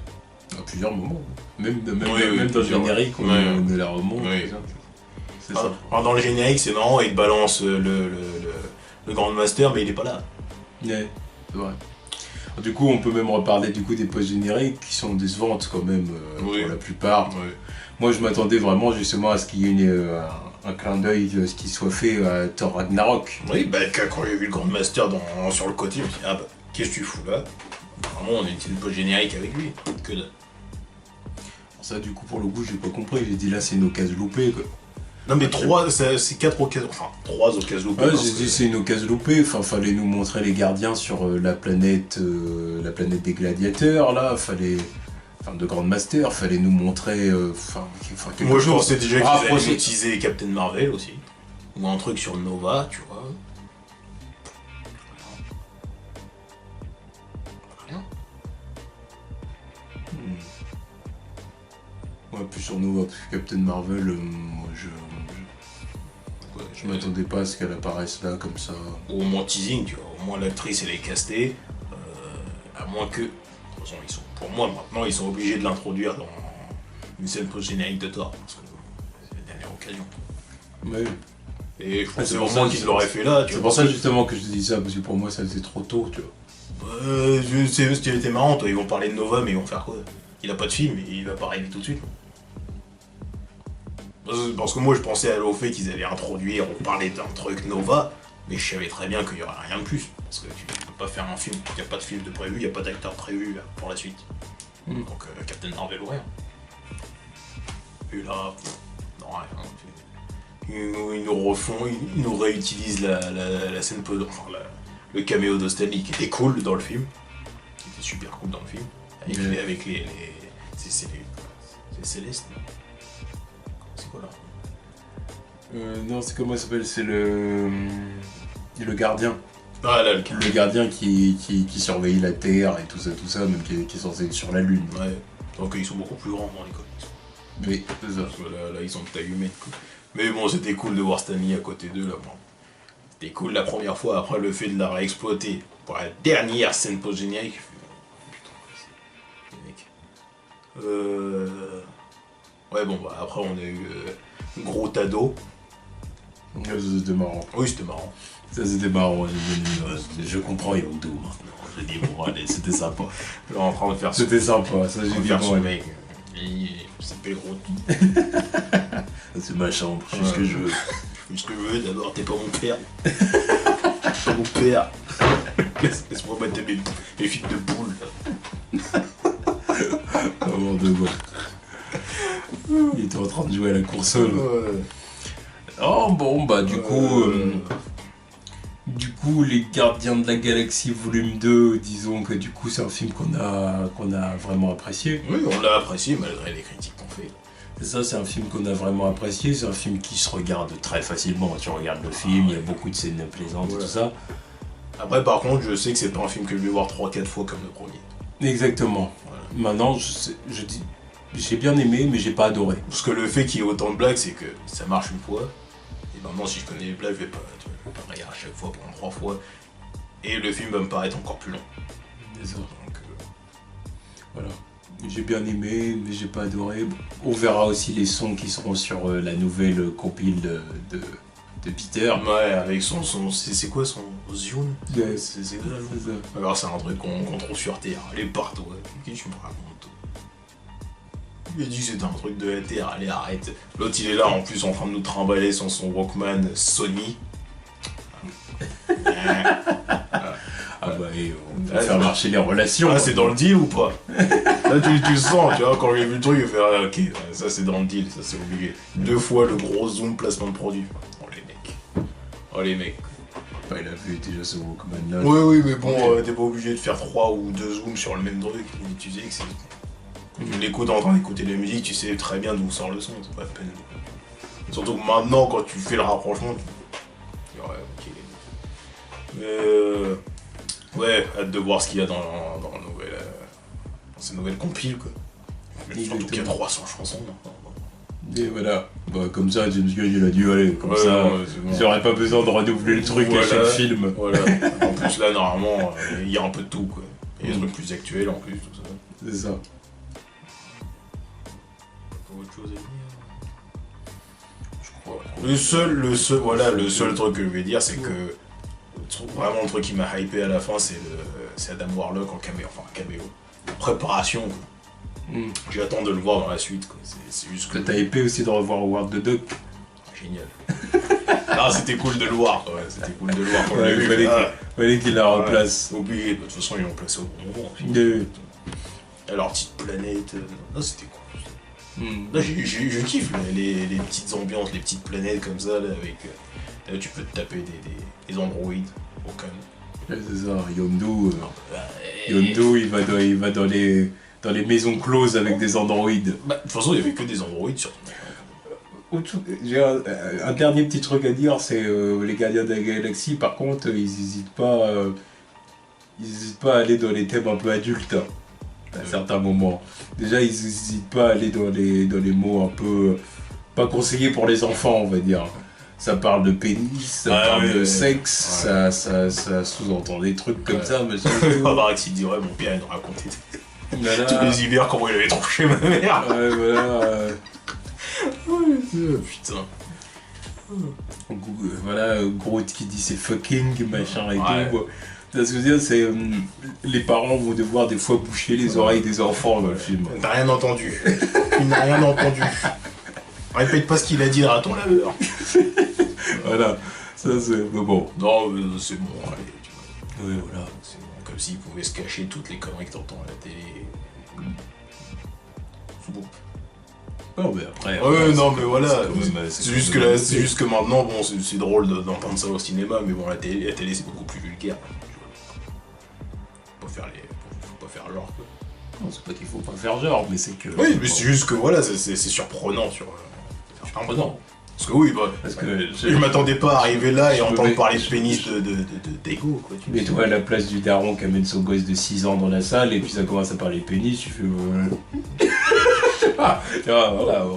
À plusieurs moments. Même dans le plusieurs, générique, on la remonte. C'est ça. Alors, dans le générique, c'est marrant, il te balance le Grand Master, mais il est pas là. Ouais, c'est vrai. Du coup, on peut même reparler du coup des post-génériques qui sont décevantes quand même pour la plupart. Moi, je m'attendais vraiment justement à ce qu'il y ait un clin d'œil ce qui soit fait à Thor Ragnarok. Oui, bah quand j'ai vu le Grand Master sur le côté, je me suis dit, ah bah, qu'est-ce que tu fous là? Vraiment, on était une post-générique avec lui. Que dalle. Ça, du coup, pour le coup, j'ai pas compris. J'ai dit là, c'est une occasion loupée, quoi. Non, mais c'est 4 occasions. Enfin, 3 occasions loupées. Ouais, j'ai dit c'est une occasion loupée. Enfin, fallait nous montrer les gardiens sur la planète des gladiateurs, là. Enfin, de Grandmaster, fallait nous montrer. Quelque Moi, je chose. pensais déjà qu'ils allaient utiliser Captain Marvel aussi. Ou un truc sur Nova, tu vois. Rien. Ouais, plus sur Nova, parce que Captain Marvel, moi je m'attendais pas à ce qu'elle apparaisse là comme ça. Ou au moins teasing, tu vois. Au moins l'actrice elle est castée. À moins que. De toute façon, pour moi maintenant ils sont obligés de l'introduire dans une scène post-générique de Thor. Parce que c'est la dernière occasion. Ouais. Et je pensais vraiment qu'ils l'auraient fait là. C'est pour ça justement que je te dis ça, parce que pour moi ça c'est trop tôt, tu vois. C'est ce qui était marrant, toi. Ils vont parler de Nova, mais ils vont faire quoi? Il a pas de film, il va pas arriver tout de suite. Parce que moi je pensais au fait qu'ils allaient introduire ou parler d'un truc Nova, mais je savais très bien qu'il y aurait rien de plus. Parce que tu peux pas faire un film, il n'y a pas de film de prévu, il n'y a pas d'acteur prévu pour la suite. Donc Captain Marvel ou rien. Et là, non, rien. Ils nous refont, ils nous réutilisent la scène, enfin le caméo de Stan Lee qui était cool dans le film. Qui était super cool dans le film. Avec les c'est Céleste, non? C'est quoi là? Non, c'est comment ça s'appelle? C'est le gardien. Ah là, le gardien qui surveille la Terre et tout ça, même qui est censé être sur la Lune. Ouais. Donc ils sont beaucoup plus grands dans les comics. Oui, c'est ça. Parce que là, ils sont de taille humaine. Quoi. Mais bon, c'était cool de voir Stanley à côté d'eux là. Bon. C'était cool la première fois, après le fait de la réexploiter pour la dernière scène post-générique. Ouais, bon, bah après on a eu Gros Tado. Ça c'était marrant. Oui, c'était marrant. Ça c'était marrant, je comprends Yondu maintenant. J'ai dit bon, allez, c'était sympa. Là, en train de faire C'était sympa, ça j'ai dit son bon, mec. Il s'appelle Gros. c'est ma chambre, je fais ce que je veux. Je fais ce que je veux, d'abord, t'es pas mon père. T'es pas mon père. Laisse-moi mettre mes films de boule là. Avant de voir. Il était en train de jouer à la console. Oh bon, bah du coup, les Gardiens de la Galaxie volume 2, disons que du coup c'est un film qu'on a vraiment apprécié. Oui, on l'a apprécié malgré les critiques qu'on fait. C'est ça, c'est un film qu'on a vraiment apprécié, c'est un film qui se regarde très facilement. Tu regardes le film, il y a beaucoup de scènes plaisantes et tout ça. Après par contre, je sais que c'est pas un film que je vais voir 3-4 fois comme le premier. Exactement. Voilà. Maintenant, je dis, j'ai bien aimé, mais j'ai pas adoré. Parce que le fait qu'il y ait autant de blagues, c'est que ça marche une fois. Et maintenant, si je connais les blagues, je vais pas regarder à chaque fois pendant 3 fois. Et le film va me paraître encore plus long. C'est ça. Donc, voilà. J'ai bien aimé, mais j'ai pas adoré. On verra aussi les sons qui seront sur la nouvelle compile de Peter. Ouais, avec son c'est quoi son Zion? Ouais, c'est ça. Alors c'est un truc qu'on trouve sur Terre. Elle est partout. Ouais. Qu'est-ce que tu me racontes? Il a dit que c'était un truc de la Terre, allez arrête. L'autre il est là en plus en train de nous trimballer sur son Walkman Sony. Ah bah on peut faire marcher les relations. Ah c'est dans le deal ou pas? Là tu sens, tu vois, quand j'ai vu le truc, il fait ah, ok, ça c'est dans le deal, ça c'est obligé. 2 fois le gros zoom placement de produit. Oh les mecs. Bah, il a vu déjà ce Walkman là. Oui mais bon, t'es pas obligé de faire 3 ou 2 zooms sur le même truc. Tu sais que c'est... Quand tu l'écoutes en train d'écouter la musique, tu sais très bien d'où sort le son, c'est pas la peine. Surtout que maintenant, quand tu fais le rapprochement, tu... Ouais, ok. Ouais, hâte de voir ce qu'il y a dans ces nouvelles compiles, quoi. Surtout qu'il y a 300 chansons maintenant. Et voilà, bah, comme ça, James Gunn il a dit allez, comme ça, bon. j'aurais pas besoin de renouveler le truc à chaque film. Voilà. En plus là, normalement, il y a un peu de tout, quoi. Il y a des trucs plus actuels en plus, tout ça. C'est ça. Autre chose à dire. Je crois. Le seul truc que je vais dire, c'est que vraiment le truc qui m'a hypé à la fin, c'est Adam Warlock en caméo, préparation, quoi. J'attends de le voir dans la suite, quoi. C'est juste que... T'as hypé aussi de revoir Howard the Duck. Génial. Ah, c'était cool de le voir, quoi. C'était cool de le voir quand Ouais, je l'ai vu. fallait qu'il la replace. Oublié, de toute façon ils l'ont placé au bon moment. Alors, petite planète... Non, c'était cool. Là, je kiffe là, les petites ambiances, les petites planètes comme ça, là, avec... Là, tu peux te taper des androïdes au calme. Ouais, c'est ça, Yondu, il va dans les maisons closes avec des androïdes. Bah, de toute façon, il n'y avait que des androïdes sur... J'ai un dernier petit truc à dire, c'est les Gardiens de la Galaxie, par contre, ils n'hésitent pas à aller dans les thèmes un peu adultes, hein, à certains moments. Déjà, ils n'hésitent pas à aller dans les mots un peu pas conseillés pour les enfants, on va dire. Ça parle de pénis, ça parle de sexe, ça sous-entend des trucs comme ça, mais Barax il dirait, mon père il nous racontait tous les hivers comment il avait tranché ma mère. Ouais, voilà. Putain. Voilà, Groot qui dit c'est fucking, machin et tout. Ce que je veux dire, c'est les parents vont devoir des fois boucher les oreilles des enfants dans le film. T'as rien entendu. Il n'a rien entendu. Répète pas ce qu'il a dit à ton laveur. Voilà, ça c'est bon. Non, c'est bon, allez, tu vois. Oui, voilà. C'est bon, comme s'il pouvait se cacher toutes les conneries que t'entends à la télé. C'est bon. Non, mais après. Non, mais voilà. C'est juste que maintenant, bon, c'est drôle d'entendre ça au cinéma, mais bon, la télé c'est beaucoup plus vulgaire. Faut pas faire genre, quoi. Non, c'est pas qu'il faut pas faire genre, mais c'est que. Oui, mais c'est juste que voilà, c'est surprenant surprenant. Parce que oui, parce que je m'attendais pas à arriver là et entendre parler de pénis d'ego, quoi. Mais toi, à la place du daron qui amène son gosse de 6 ans dans la salle et puis ça commence à parler pénis, tu fais. Voilà.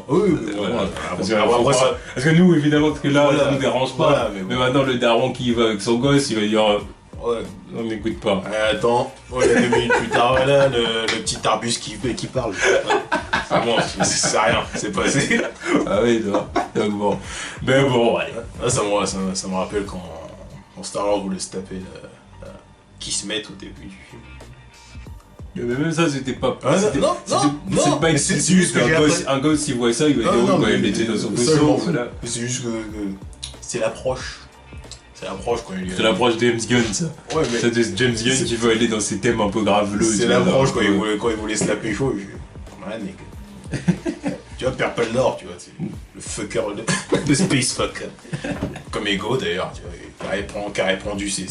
Oui, voilà. Parce que nous, évidemment, parce que là, voilà, ça nous dérange pas. Voilà, mais maintenant, le daron qui va avec son gosse, il va dire. Ouais. On n'écoute pas. Attends, 2 minutes plus tard, voilà, le petit arbus qui parle. C'est bon, c'est rien, c'est passé. Ah oui, donc bon. Mais bon, allez. Ça me rappelle quand Star-Lord voulait se taper qui se met au début du film. Mais même ça, c'était pas. Non, c'est juste qu'un gosse, il voit ça, il va dire oui, il était dans son vaisseau. C'est juste que c'est l'approche. C'est l'approche quand il C'est l'approche de James Gunn, ça. Ouais, mais. C'est James Gunn qui veut aller dans ces thèmes un peu graveleux. C'est l'approche quand il voulait se la pécho. Ouais, mec. Tu vois, Purple Nord, tu vois, c'est le fucker, le space fucker. Comme Ego d'ailleurs, tu vois, qui a répandu ses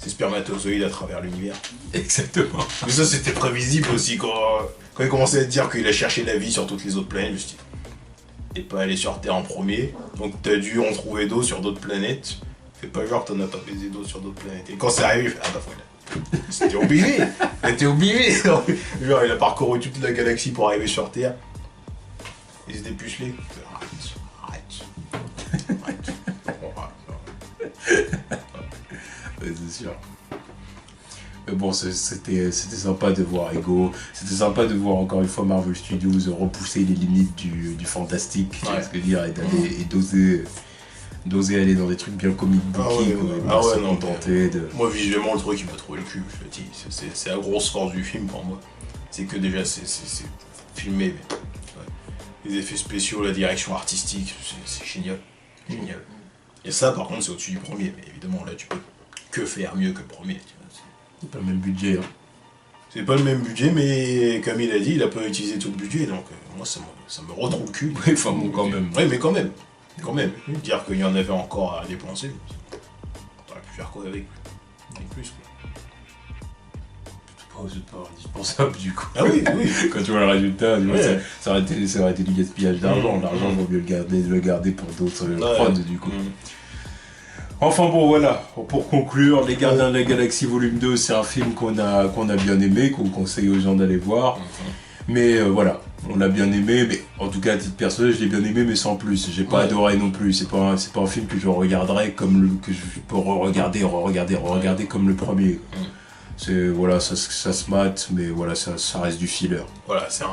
spermatozoïdes à travers l'univers. Exactement. Mais ça, c'était prévisible aussi quand il commençait à dire qu'il a cherché la vie sur toutes les autres planètes. Je me suis dit, t'es pas allé sur Terre en premier, donc t'as dû en trouver d'autres sur d'autres planètes. Fais pas genre que t'en as pas baisé d'autres sur d'autres planètes. Et quand c'est arrivé, il fait, ah bah voilà. C'était obligé. Genre, il a parcouru toute la galaxie pour arriver sur Terre. Il se dépucelé. Arrête. Ouais, c'est sûr. Mais bon, c'était sympa de voir Ego. C'était sympa de voir encore une fois Marvel Studios repousser les limites du fantastique. Tu vois ce que dire, et d'oser aller dans des trucs bien comic booky, Moi, visuellement, le truc, il m'a trouvé le cul, je le dis. C'est la grosse force du film pour moi. C'est que déjà, c'est filmé. Mais, les effets spéciaux, la direction artistique, c'est génial. Génial. Et ça, par contre, c'est au-dessus du premier. Mais évidemment, là, tu peux que faire mieux que le premier. Tu vois, c'est pas le même budget. Hein. C'est pas le même budget, mais comme il a dit, il a pas utilisé tout le budget. Donc, moi, ça me retrouve le cul. Oui, enfin, bon, quand même. Oui, mais quand même. Dire qu'il y en avait encore à dépenser, on aurait pu faire quoi avec plus, quoi. C'est pas indispensable du coup. Ah oui. Quand tu vois le résultat, ça aurait été du gaspillage d'argent. L'argent, vaut mieux le garder pour d'autres prods du coup. Enfin bon, voilà, pour conclure, Les Gardiens de la Galaxie Volume 2, c'est un film qu'on a bien aimé, qu'on conseille aux gens d'aller voir. Mais voilà, on l'a bien aimé, mais en tout cas à titre personnel, je l'ai bien aimé, mais sans plus. J'ai pas adoré non plus. C'est pas un film que je regarderais que je peux regarder comme le premier. C'est voilà, ça se mate, mais voilà, ça reste du filler. Voilà, c'est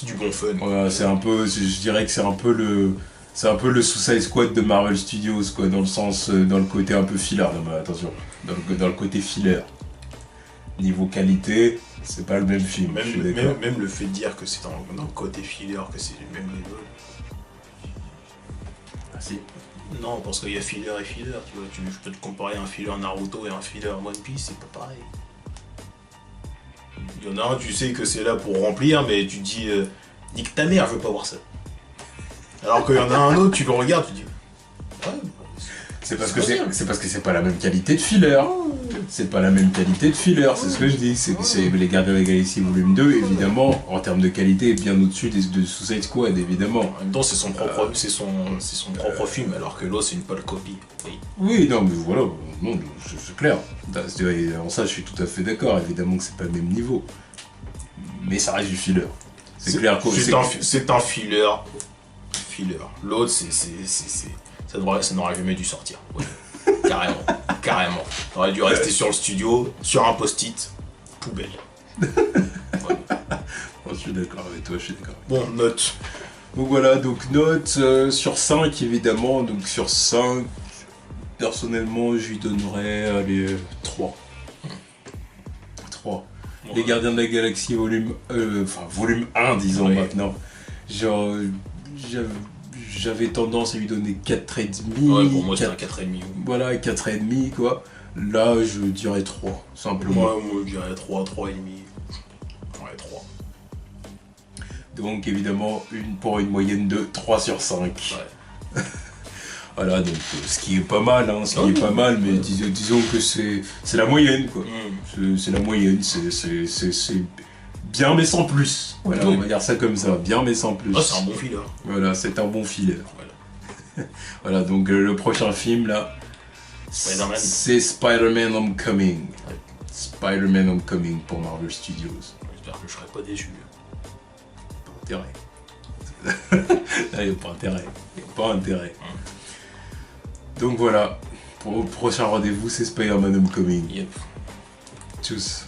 du bon fun. Voilà, c'est un peu, je dirais que c'est un peu le Suicide Squad de Marvel Studios, quoi, dans le sens, dans le côté un peu filler. Non mais attention, dans le côté filler. Niveau qualité, c'est pas le même film. Même le fait de dire que c'est dans le côté filler, que c'est du même level. Ah si. Non, parce qu'il y a filler et filler, tu vois. Je peux te comparer un filler Naruto et un filler One Piece, c'est pas pareil. Il y en a un, tu sais que c'est là pour remplir, mais tu te dis, nique ta mère, je veux pas voir ça. Alors qu'il y en a un autre, tu le regardes, tu te dis, ouais, c'est parce que c'est pas la même qualité de filler. C'est pas la même qualité de filler, c'est ce que je dis. C'est Les Gardiens de la Galaxie Volume 2, évidemment, en termes de qualité, bien au-dessus de Suicide Squad, évidemment. En même temps, c'est son propre film, alors que l'autre, c'est une pâle copie. Oui, non, mais voilà, non, c'est clair. En ça, je suis tout à fait d'accord, évidemment que c'est pas le même niveau. Mais ça reste du filler. C'est clair que c'est un filler. L'autre, ça n'aurait jamais dû sortir. Ouais. Carrément. Ça aurait dû rester sur le studio, sur un post-it, poubelle. Voilà. Je suis d'accord avec toi, Bon, note. Donc voilà, note sur 5 évidemment, donc sur 5, personnellement je lui donnerais 3. 3. Ouais. Les Gardiens de la Galaxie volume 1 disons maintenant. Genre, j'avais tendance à lui donner 4,5. Ouais, pour moi c'est un 4,5. Voilà, 4,5 quoi. Là je dirais 3, simplement. Moi je dirais 3, 3,5. Ouais, 3. Donc évidemment, pour une moyenne de 3 sur 5. Ouais. Voilà, donc ce qui est pas mal, mais disons que c'est la moyenne, quoi. C'est la moyenne, c'est bien mais sans plus. Voilà, on va dire ça comme ça, bien mais sans plus. Ah, c'est un bon filler. Voilà, c'est un bon filler. Voilà, voilà donc le prochain film, là, c'est Spider-Man Homecoming. Ouais. Spider-Man Homecoming pour Marvel Studios. J'espère que je serai pas déçu. Il n'y a pas intérêt. Donc voilà, pour le prochain rendez-vous, c'est Spider-Man Homecoming. Yep. Tchuss.